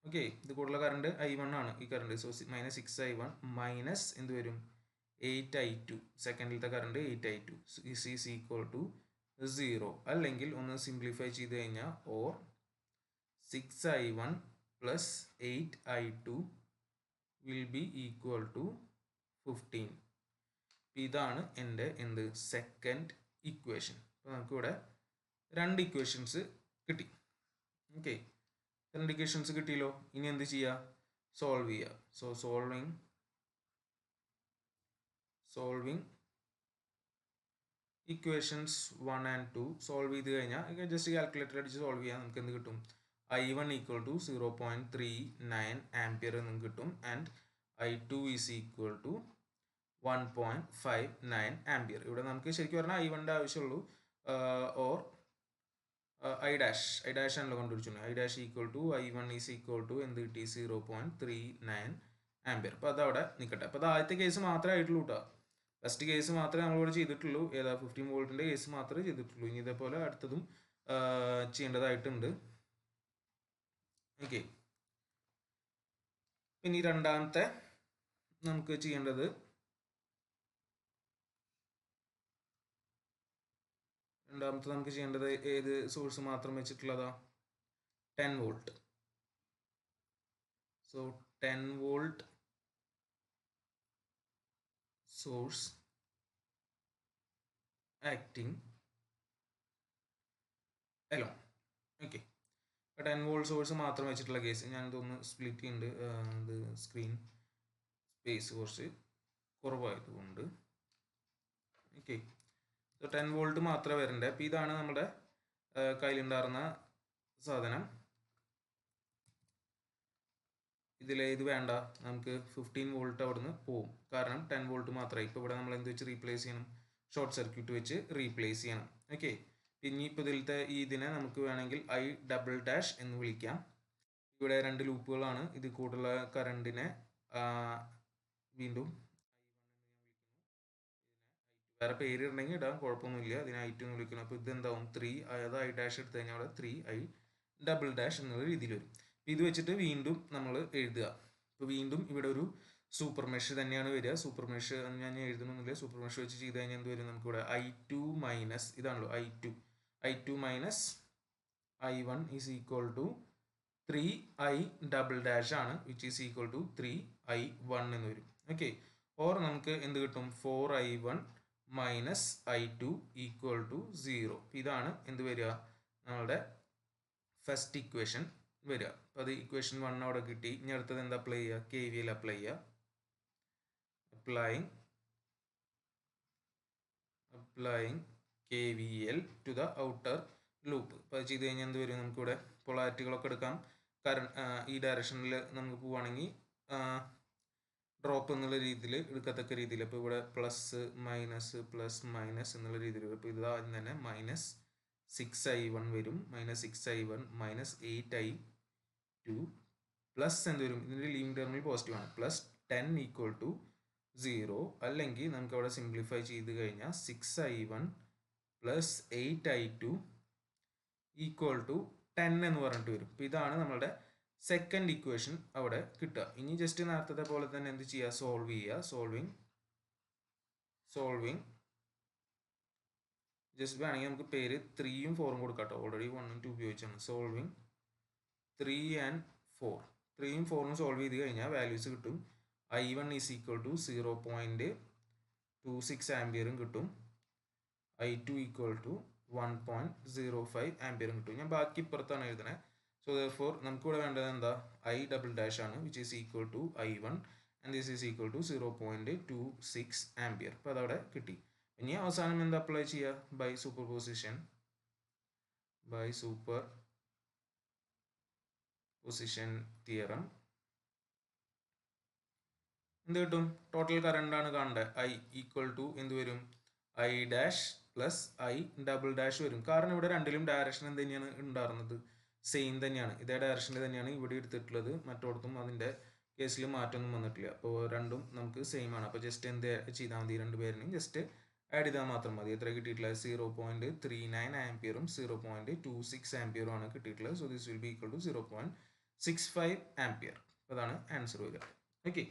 Okay, ഇത് കൂടുതൽ കറണ്ട് i1 ആണ് ഈ current. So minus 6i1 minus എന്ത് വരും 8i2. സെക്കൻഡിലത്തെ current 8i2 is equal to 0. അല്ലെങ്കിൽ ഒന്ന് സിംപ്ലിഫൈ ചെയ്ത് കഴിഞ്ഞാൽ or 6i1 plus 8i2 will be equal to 15. ഇതാണ് എൻ്റെ എന്ത് സെക്കൻഡ് ഇക്വേഷൻ. അപ്പോൾ നമുക്കിവിടെ രണ്ട് ഇക്വേഷൻസ് കിട്ടി. ഓക്കെ, രണ്ട് ഇക്വേഷൻസ് കിട്ടിയല്ലോ. ഇനി എന്ത് ചെയ്യുക, സോൾവ് ചെയ്യുക. So solving equations 1 and 2 solve ചെയ്ത് കഴിഞ്ഞാൽ ജസ്റ്റ് കാൽക്കുലേറ്റർ അടിച്ച് സോൾവ് ചെയ്യാൻ നമുക്ക് എന്ത് കിട്ടും, i1 ഈക്വൽ ടു 0.39 ആംപിയർ എന്നും കിട്ടും. And i2 is equal to 1.59 ampere. ഇവിടെ നമുക്ക് ശരിക്കും പറഞ്ഞാൽ i1ൻ്റെ ആവശ്യമുള്ളൂ. ഓർ ഐ ഡാഷ് ആണല്ലോ കണ്ടുപിടിച്ചോളൂ. i dash equal to i1 is equal to എന്ത് കിട്ടി 0.39 ആംപിയർ. അപ്പോൾ അതവിടെ നിൽക്കട്ടെ. അപ്പോൾ അത് ആദ്യത്തെ കേസ് മാത്രമേ ആയിട്ടുള്ളൂ കേട്ടോ. ഫസ്റ്റ് കേസ് മാത്രമേ നമ്മളിവിടെ ചെയ്തിട്ടുള്ളൂ. ഏതാ 15 വോൾട്ടിൻ്റെ കേസ് മാത്രമേ ചെയ്തിട്ടുള്ളൂ. ഇനി ഇതേപോലെ അടുത്തതും ചെയ്യേണ്ടതായിട്ടുണ്ട്. ഓക്കെ, ഇനി രണ്ടാമത്തെ നമുക്ക് ചെയ്യേണ്ടത് ഏത് സോഴ്സ് മാത്രം വെച്ചിട്ടുള്ളതാ, 10 volt. So 10 volt source acting alone. Okay, 10 volt source മാത്രം വെച്ചിട്ടുള്ള കേസ് ഞാനിതൊന്ന് സ്പ്ലിറ്റ് ചെയ്യുന്നുണ്ട്. ഇത് സ്ക്രീൻ സ്പേസ് കുറച്ച് കുറവായതുകൊണ്ട്. ഓക്കെ, 10 വോൾട്ട് മാത്രമേ വരണ്ടേ. അപ്പോൾ ഇതാണ് നമ്മുടെ കയ്യിലുണ്ടായിരുന്ന സാധനം. ഇത് വേണ്ട, നമുക്ക് 15 വോൾട്ട് അവിടുന്ന് പോവും. കാരണം 10 വോൾട്ട് മാത്രമേ. ഇപ്പോൾ ഇവിടെ നമ്മൾ എന്ത് വെച്ച് റീപ്ലേസ് ചെയ്യണം, ഷോർട്ട് സർക്യൂട്ട് വെച്ച് റീപ്ലേസ് ചെയ്യണം. ഓക്കെ, പിന്നെ ഇപ്പോൾ ഇതിലത്തെ ഇതിനെ നമുക്ക് വേണമെങ്കിൽ I" എന്ന് വിളിക്കാം. ഇവിടെ രണ്ട് ലൂപ്പുകളാണ്. ഇത് കൂടുതലുള്ള കറണ്ടിനെ വീണ്ടും വേറെ പേര് ഉണ്ടെങ്കിൽ ഇടാം, കുഴപ്പമൊന്നുമില്ല. അതിനെ I2 എന്ന് വിളിക്കണം. അപ്പോൾ ഇതെന്താവും 3, അതായത് I' എടുത്തു കഴിഞ്ഞാൽ അവിടെ 3I" എന്നുള്ള രീതിയിൽ വരും. ഇത് വെച്ചിട്ട് വീണ്ടും നമ്മൾ എഴുതുക. ഇപ്പോൾ വീണ്ടും ഇവിടെ ഒരു സൂപ്പർ മെഷ് തന്നെയാണ് വരിക. സൂപ്പർ മെഷ് ഞാൻ എഴുതണമെന്നില്ല. സൂപ്പർ മെഷ് വെച്ച് ചെയ്ത് കഴിഞ്ഞാൽ എന്ത് വരും, നമുക്കിവിടെ I2 മൈനസ് ഇതാണല്ലോ I2 minus I1 is equal to 3I" ആണ്, which is equal to 3I1 എന്ന് വരും. ഓക്കെ, ഓർ നമുക്ക് എന്ത് കിട്ടും, 4I1 minus I2 equal to 0. ഇതാണ് എന്ത് വരിക, നമ്മളുടെ ഫസ്റ്റ് ഇക്വേഷൻ വരിക. അപ്പോൾ അത് ഇക്വേഷൻ 1 അവിടെ കിട്ടി. ഇനി അടുത്തത് എന്താ അപ്ലൈ ചെയ്യുക, KVL അപ്ലൈ ചെയ്യുക. Applying KVL to the outer loop. അപ്പോൾ അത് ചെയ്ത് കഴിഞ്ഞാൽ എന്ത് വരും, നമുക്കിവിടെ പൊളാരിറ്റികളൊക്കെ എടുക്കാം. ഈ ഡയറക്ഷനിൽ നമുക്ക് പോവുകയാണെങ്കിൽ ഡ്രോപ്പ് എന്നുള്ള രീതിയിൽ എടുക്കത്തക്ക രീതിയിൽ. അപ്പോൾ ഇവിടെ പ്ലസ് മൈനസ് എന്നുള്ള രീതിയിൽ. അപ്പോൾ ഇത് ആദ്യം തന്നെ മൈനസ് 6I1 വരും. Minus 6I1 minus 8I2 plus എന്ത് വരും, ഇതിൻ്റെ ലീവിങ് ടെർമിനൽ പോസിറ്റീവ് ആണ്, പ്ലസ് 10 ഈക്വൽ ടു 0. അല്ലെങ്കിൽ നമുക്ക് അവിടെ സിംപ്ലിഫൈ ചെയ്ത് കഴിഞ്ഞാൽ 6I1 plus 8I2 equal to 10 എന്ന് പറഞ്ഞിട്ട് വരും. അപ്പോൾ ഇതാണ് നമ്മളുടെ സെക്കൻഡ് ഇക്വേഷൻ അവിടെ കിട്ടുക. ഇനി ജസ്റ്റ് നേരത്തെ പോലെ തന്നെ എന്ത് ചെയ്യുക, സോൾവ് ചെയ്യുക. സോൾവിങ് ജസ്റ്റ് വേണമെങ്കിൽ നമുക്ക് പേര് 3ഉം 4ഉം കൊടുക്കാം കേട്ടോ. ഓൾറെഡി 1ഉം 2 ഉപയോഗിച്ചാണ്. Solving 3 and 4. 3ഉം 4ഉം സോൾവ് ചെയ്ത് കഴിഞ്ഞാൽ വാല്യൂസ് കിട്ടും. I1 ഈസ് ഈക്വൽ ടു 0.26 ആംപിയറും കിട്ടും. I2 ഈക്വൽ ടു 1.05 ആംപിയറും കിട്ടും. ഞാൻ ബാക്കി ഇപ്പുറത്താണ് എഴുതണേ. സോ therefore നമുക്കിവിടെ വേണ്ടത് എന്താ, I" ആണ്, which is equal to I1 and this is equal to 0.26 ampere. അപ്പോൾ അതവിടെ കിട്ടി. ഇനി അവസാനം എന്താ അപ്ലൈ ചെയ്യുക, ബൈ സൂപ്പർ പൊസിഷൻ തിയറം. എന്ത് കിട്ടും, ടോട്ടൽ കറണ്ട് ആണ് കാണേണ്ടത്. I ഈക്വൽ ടു എന്ത് വരും, I' പ്ലസ് I" വരും. കാരണം ഇവിടെ രണ്ടിലും ഡയറക്ഷൻ എന്ത് തന്നെയാണ് ഉണ്ടായിരുന്നത്, സെയിം തന്നെയാണ്. ഇതേ ഡയറക്ഷനിൽ തന്നെയാണ് ഇവിടെ എടുത്തിട്ടുള്ളത്. മറ്റോടത്തും അതിൻ്റെ കേസിൽ മാറ്റമൊന്നും വന്നിട്ടില്ല. അപ്പോൾ രണ്ടും നമുക്ക് സെയിം ആണ്. അപ്പോൾ ജസ്റ്റ് എന്ത് ചെയ്താൽ മതി, രണ്ട് പേരിനെയും ജസ്റ്റ് ആഡ് ചെയ്താൽ മാത്രം മതി. എത്ര കിട്ടിയിട്ടുള്ളത് 0.39 ആംപിയറും 0.26 ആംപിയറും ആണ് കിട്ടിയിട്ടുള്ളത്. So this will be equal to 0.65 ampere. അതാണ് ആൻസർ വരിക. ഓക്കെ,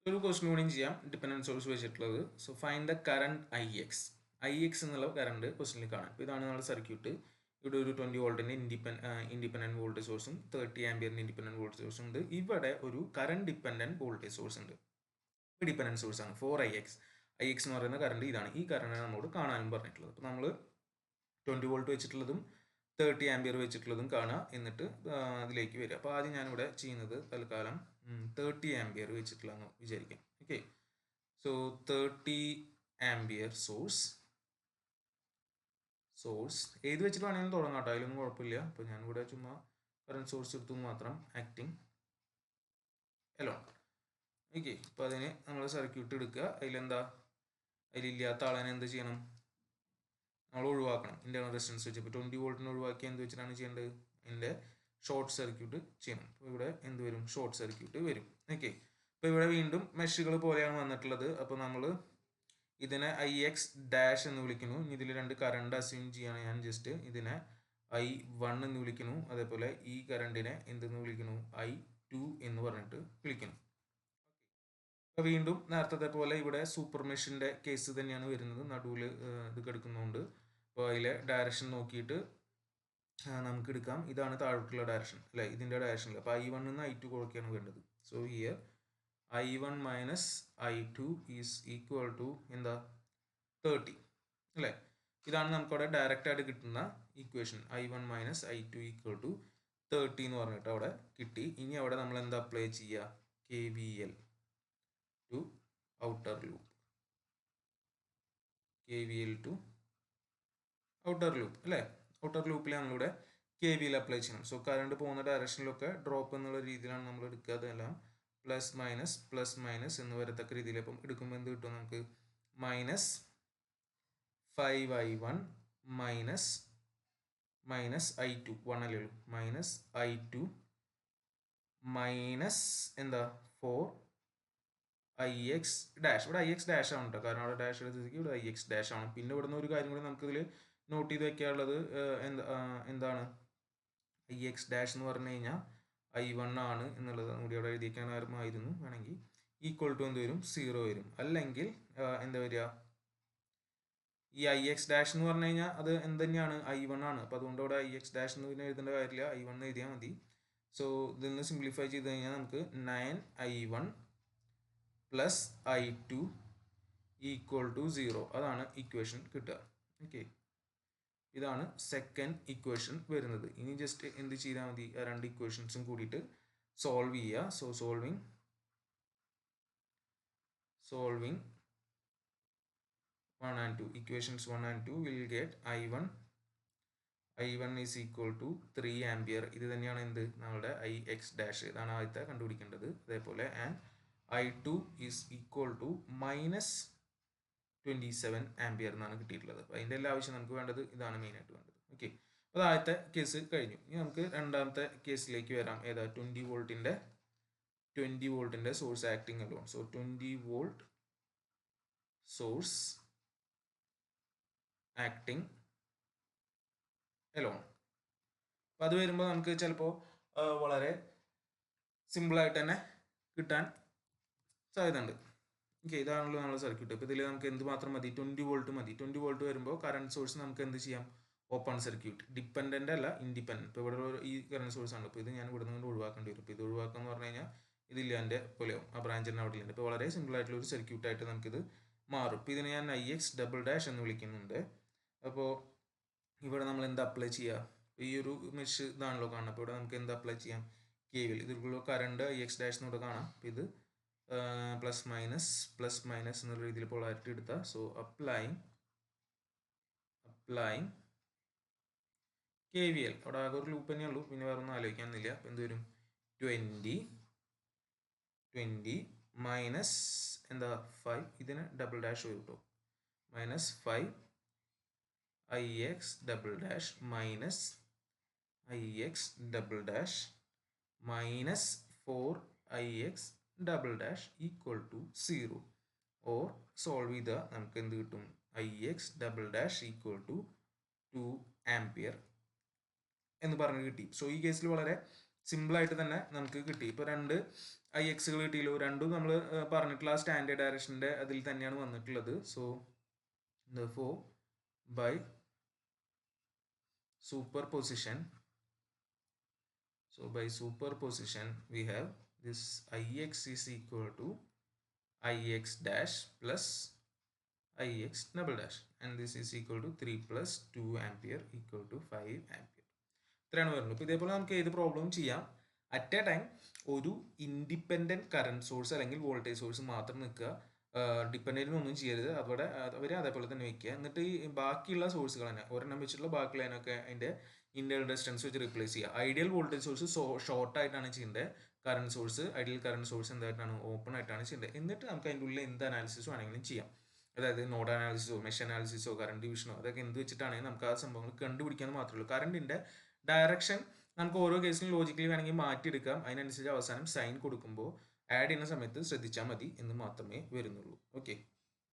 ഒരു ക്വസ്റ്റ്യൻ കൂടിയും ചെയ്യാം ഡിപെൻഡൻറ്റ് സോഴ്സ് വെച്ചിട്ടുള്ളത്. So find the current I X എന്നുള്ള കറണ്ട് ക്വസ്റ്റ്യനിൽ കാണാം. അപ്പോൾ ഇതാണ് നമ്മുടെ സർക്യൂട്ട്. ഇവിടെ ഒരു 20 വോൾട്ടിൻ്റെ ഇൻഡിപെൻഡൻറ്റ് വോൾട്ടേജ് സോഴ്സും 30 ആംപിയറിൻ്റെ ഇൻഡിപെൻഡൻറ്റ് വോൾട്ടേജ് സോഴ്സും ഉണ്ട്. ഇവിടെ ഒരു കറണ്ട് ഡിപെൻഡൻറ്റ് വോൾട്ടേജ് സോഴ്സ് ഉണ്ട്. ഡിപെൻഡൻറ്റ് സോഴ്സ് ആണ് 4ix. ix എന്ന് പറയുന്ന കറണ്ട് ഇതാണ്. ഈ കറണ്ട് നമ്മളോട് കാണാനും പറഞ്ഞിട്ടുള്ളത്. അപ്പോൾ നമ്മൾ 20 വോൾട്ട് വെച്ചിട്ടുള്ളതും 30 ആംപിയർ വെച്ചിട്ടുള്ളതും കാണുക, എന്നിട്ട് അതിലേക്ക് വരിക. അപ്പോൾ ആദ്യം ഞാനിവിടെ ചെയ്യുന്നത് തൽക്കാലം 30 ആംപിയർ വെച്ചിട്ടുള്ളതെന്ന് വിചാരിക്കാം. ഓക്കെ, സോ 30 ആംപിയർ സോഴ്സ് ഏത് വെച്ചിട്ട് വേണമെങ്കിലും തുടങ്ങാം കേട്ടോ, അതിലൊന്നും കുഴപ്പമില്ല. അപ്പോൾ ഞാനിവിടെ ചുമ്മാ കറണ്ട് സോഴ്സ് എടുത്തു മാത്രം, ആക്ടിങ് എലോൺ. ഓക്കെ, അപ്പോൾ അതിന് നമ്മൾ സർക്യൂട്ട് എടുക്കുക. അതിലില്ലാത്ത ആളെ എന്ത് ചെയ്യണം, നമ്മൾ ഒഴിവാക്കണം. ഇൻ്റർണൽ റെസിസ്റ്റൻസ് വെച്ച് ഇപ്പോൾ 20 വോൾട്ടിന് ഒഴിവാക്കി എന്ത് വെച്ചിട്ടാണ് ചെയ്യേണ്ടത്, അതിൻ്റെ ഷോർട്ട് സർക്യൂട്ട് ചെയ്യണം. അപ്പോൾ ഇവിടെ എന്ത് വരും, ഷോർട്ട് സർക്യൂട്ട് വരും. ഓക്കെ, അപ്പോൾ ഇവിടെ വീണ്ടും മെഷുകൾ പോലെയാണ് വന്നിട്ടുള്ളത്. അപ്പോൾ നമ്മൾ ഇതിനെ IX ഡാഷ് എന്ന് വിളിക്കുന്നു. ഇനി ഇതിൽ രണ്ട് കറണ്ട് അസ്യൂം ചെയ്യാണ് ഞാൻ. ജസ്റ്റ് ഇതിനെ I1 എന്ന് വിളിക്കുന്നു. അതേപോലെ ഈ കറണ്ടിനെ എന്തെന്ന് വിളിക്കുന്നു, I2 എന്ന് പറഞ്ഞിട്ട് വിളിക്കുന്നു. അപ്പോൾ വീണ്ടും നേരത്തെ പോലെ ഇവിടെ സൂപ്പർ മെഷിൻ്റെ കേസ് തന്നെയാണ് വരുന്നത്. നടുവിൽ ഇത് കിടക്കുന്നതുകൊണ്ട് അപ്പോൾ അതിലെ ഡയറക്ഷൻ നോക്കിയിട്ട് നമുക്ക് എടുക്കാം. ഇതാണ് താഴോട്ടുള്ള ഡയറക്ഷൻ അല്ലേ, ഇതിൻ്റെ ഡയറക്ഷനിൽ. അപ്പോൾ I1 നിന്ന് I2 കൊടുക്കുകയാണ് വേണ്ടത്. So here I1 minus I2 is equal to എന്താ 30 അല്ലേ. ഇതാണ് നമുക്കവിടെ ഡയറക്റ്റ് ആയിട്ട് കിട്ടുന്ന equation. I1 minus I2 equal to 30 എന്ന് പറഞ്ഞിട്ട് അവിടെ കിട്ടി. ഇനി അവിടെ നമ്മൾ എന്താ അപ്ലൈ ചെയ്യുക, KVL to outer loop. KVL to outer loop അല്ലേ. ഔട്ടർ ലൂപ്പിൽ നമ്മളിവിടെ KVL അപ്ലൈ ചെയ്യണം. സോ കറണ്ട് പോകുന്ന ഡയറക്ഷനിലൊക്കെ ഡ്രോപ്പ് എന്നുള്ള രീതിയിലാണ് നമ്മൾ എടുക്കുക. അതെല്ലാം പ്ലസ് മൈനസ് എന്ന് വരത്തക്ക രീതിയിൽ. അപ്പം എടുക്കുമ്പോൾ എന്ത് കിട്ടും നമുക്ക്, മൈനസ് 5I1 മൈനസ് I2 1 അല്ലേ ഉള്ളൂ, മൈനസ് I2 മൈനസ് എന്താ 4IX ഡാഷ്. ഇവിടെ IX ഡാഷ് ആണ് കേട്ടോ, കാരണം അവിടെ ഡാഷ് എടുത്തിരിക്കും, ഇവിടെ IX ഡാഷ് ആണ്. പിന്നെ ഇവിടുന്ന് ഒരു കാര്യം കൂടി നമുക്കിതിൽ നോട്ട് ചെയ്ത് വെക്കാനുള്ളത് എന്താണ്, IX ഡാഷ് എന്ന് പറഞ്ഞു കഴിഞ്ഞാൽ I1 ആണ് എന്നുള്ളത് കൂടി അവിടെ എഴുതിക്കാനായിരുന്നു. വേണമെങ്കിൽ ഈക്വൽ ടു എന്ത് വരും, 0 വരും. അല്ലെങ്കിൽ എന്താ വരിക, ഈ IX ഡാഷ് എന്ന് പറഞ്ഞു കഴിഞ്ഞാൽ അത് എന്ത് തന്നെയാണ്, I1 ആണ്. അപ്പോൾ അതുകൊണ്ട് അവിടെ IX ഡാഷ് എന്ന് പിന്നെ എഴുതേണ്ട കാര്യമില്ല, I1 എഴുതിയാൽ മതി. സോ ഇതിൽ നിന്ന് സിംപ്ലിഫൈ ചെയ്ത് കഴിഞ്ഞാൽ നമുക്ക് 9I1 plus I2 equal to 0. അതാണ് ഇക്വേഷൻ കിട്ടുക. ഓക്കെ, ഇതാണ് സെക്കൻഡ് ഇക്വേഷൻ വരുന്നത്. ഇനി ജസ്റ്റ് എന്ത് ചെയ്താൽ മതി, ആ രണ്ട് ഇക്വേഷൻസും കൂടിയിട്ട് സോൾവ് ചെയ്യുക. So solving 1 and 2, equations 1 and 2 will get I1 is equal to 3 ampere. ഇത് തന്നെയാണ് എന്ത്, നമ്മളുടെ IX ഡാഷ്, ഇതാണ് ആദ്യത്തെ കണ്ടുപിടിക്കേണ്ടത്. അതേപോലെ and I2 is equal to minus 27 ampere എന്നാണ് കിട്ടിയിട്ടുള്ളത്. അപ്പോൾ അതിൻ്റെ എല്ലാ ആവശ്യം നമുക്ക് വേണ്ടത് ഇതാണ് മെയിനായിട്ട് വേണ്ടത്. ഓക്കെ, അപ്പോൾ ആദ്യത്തെ കേസ് കഴിഞ്ഞു. ഇനി നമുക്ക് രണ്ടാമത്തെ കേസിലേക്ക് വരാം. ഏതാ, 20 വോൾട്ടിൻ്റെ source acting alone. So 20 volt source acting alone. അപ്പോൾ അത് വരുമ്പോൾ നമുക്ക് ചിലപ്പോൾ വളരെ സിമ്പിളായിട്ട് തന്നെ കിട്ടാൻ സാധ്യതയുണ്ട്. ഓക്കെ, ഇതാണല്ലോ നമ്മുടെ സർക്യൂട്ട്. ഇപ്പോൾ ഇതിൽ നമുക്ക് എന്ത് മാത്രം മതി, 20 വോൾട്ട് മതി. 20 വോൾട്ട് വരുമ്പോൾ കറണ്ട് സോഴ്സ് നമുക്ക് എന്ത് ചെയ്യാം, ഓപ്പൺ സർക്യൂട്ട്, ഡിപ്പെൻഡൻ്റ് അല്ല ഇൻഡിപെൻഡൻറ്റ്. ഇപ്പോൾ ഇവിടെ ഈ കറണ്ട് സോഴ്സ് ആണ്. ഇപ്പോൾ ഇത് ഞാൻ ഇവിടെ നിന്ന് ഒഴിവാക്കേണ്ടി വരും. ഇപ്പോൾ ഇത് ഒഴിവാക്കുക എന്ന് പറഞ്ഞു കഴിഞ്ഞാൽ ഇതില്ല, എൻ്റെ പോലെയാവും, ആ ബ്രാഞ്ചിൻ്റെ അവിടെ ഇല്ല. ഇപ്പോൾ വളരെ സിമ്പിളായിട്ടുള്ള ഒരു സർക്യൂട്ടായിട്ട് നമുക്കിത് മാറും. ഇപ്പോൾ ഇതിനെ ഞാൻ IX ഡബിൾ ഡാഷ് എന്ന് വിളിക്കുന്നുണ്ട്. അപ്പോൾ ഇവിടെ നമ്മൾ എന്താ അപ്ലൈ ചെയ്യുക, ഈ ഒരു മെഷ് ഇതാണല്ലോ കാണുന്നത്. അപ്പോൾ ഇവിടെ നമുക്ക് എന്താ അപ്ലൈ ചെയ്യാം, KVL. ഇതിലുള്ള കറണ്ട് IX ഡാഷ് എന്നൂടെ കാണാം. അപ്പോൾ ഇത് പ്ലസ് മൈനസ് എന്നുള്ള രീതിയിൽ പോളാരിറ്റി എടുത്താൽ, സോ അപ്ലൈങ് KVL. അവിടെ ആകെ ഒരു ലൂപ്പ് തന്നെയുള്ളൂ, പിന്നെ വേറെ ഒന്നും ആലോചിക്കാനില്ല. അപ്പോൾ എന്ത് വരും, 20 മൈനസ് എന്താ 5, ഇതിന് ഡബിൾ ഡാഷ് വരും കേട്ടോ, minus 5IX double dash minus IX double dash minus four ix double dash equal to 0 or solve ചെയ്താൽ നമുക്ക് എന്ത് കിട്ടും ix double dash equal to 2 ampere എന്ന് പറഞ്ഞ് കിട്ടി. സോ ഈ കേസിൽ വളരെ സിമ്പിളായിട്ട് തന്നെ നമുക്ക് കിട്ടി. ഇപ്പോൾ രണ്ട് ixകൾ കിട്ടിയല്ലോ, രണ്ടും നമ്മൾ പറഞ്ഞിട്ടുള്ള സ്റ്റാൻഡേർഡ് ഡയറക്ഷൻ്റെ അതിൽ തന്നെയാണ് വന്നിട്ടുള്ളത്. So therefore by superposition, we have this ix is equal to ix dash plus ix double dash, and this is equal to 3 plus 2 ampere equal to 5 ampere. ഇത്രയാണ് വരുന്നത്. ഇപ്പോൾ ഇതേപോലെ നമുക്ക് ഏത് പ്രോബ്ലം ചെയ്യാം. അറ്റ് എ ടൈം ഒരു independent current source അല്ലെങ്കിൽ voltage source മാത്രം നിൽക്കുക, ഡിപ്പെൻഡൻറ്റിന് ഒന്നും ചെയ്യരുത്. അവർ അതേപോലെ തന്നെ വെക്കുക. എന്നിട്ട് ഈ ബാക്കിയുള്ള സോഴ്സുകൾ തന്നെ ഒരെണ്ണം വെച്ചിട്ടുള്ള ബാക്കിയുള്ളതിനൊക്കെ അതിൻ്റെ ഇന്റേണൽ റെസിസ്റ്റൻസ് വെച്ച് റീപ്ലേസ് ചെയ്യുക. ഐഡിയൽ വോൾട്ടേജ് സോഴ്സ് ഷോർട്ട് ആയിട്ടാണ് ചെയ്യേണ്ടത്. ഐഡിയൽ കറണ്ട് സോഴ്സ് എന്തായിട്ടാണ് ഓപ്പൺ ആയിട്ടാണ് ചെയ്യേണ്ടത്. എന്നിട്ട് നമുക്ക് അതിൻ്റെ ഉള്ളിൽ എന്ത് അനാലിസിസ് വേണമെങ്കിലും ചെയ്യാം. അതായത് നോഡ് അനാലിസിസോ മെഷ് അനാലിസിസോ കറണ്ട് ഡിവിഷനോ അതൊക്കെ എന്ത് വെച്ചിട്ടാണെങ്കിൽ നമുക്ക് ആ സംഭവങ്ങൾ കണ്ടുപിടിക്കാൻ മാത്രമേ ഉള്ളൂ. കറണ്ടിൻ്റെ ഡയറക്ഷൻ നമുക്ക് ഓരോ കേസിലും ലോജിക്കലി വേണമെങ്കിൽ മാറ്റിയെടുക്കാം. അതിനനുസരിച്ച് അവസാനം സൈൻ കൊടുക്കുമ്പോൾ ആഡ് ചെയ്യുന്ന സമയത്ത് ശ്രദ്ധിച്ചാൽ മതി എന്ന് മാത്രമേ വരുന്നുള്ളൂ. ഓക്കെ.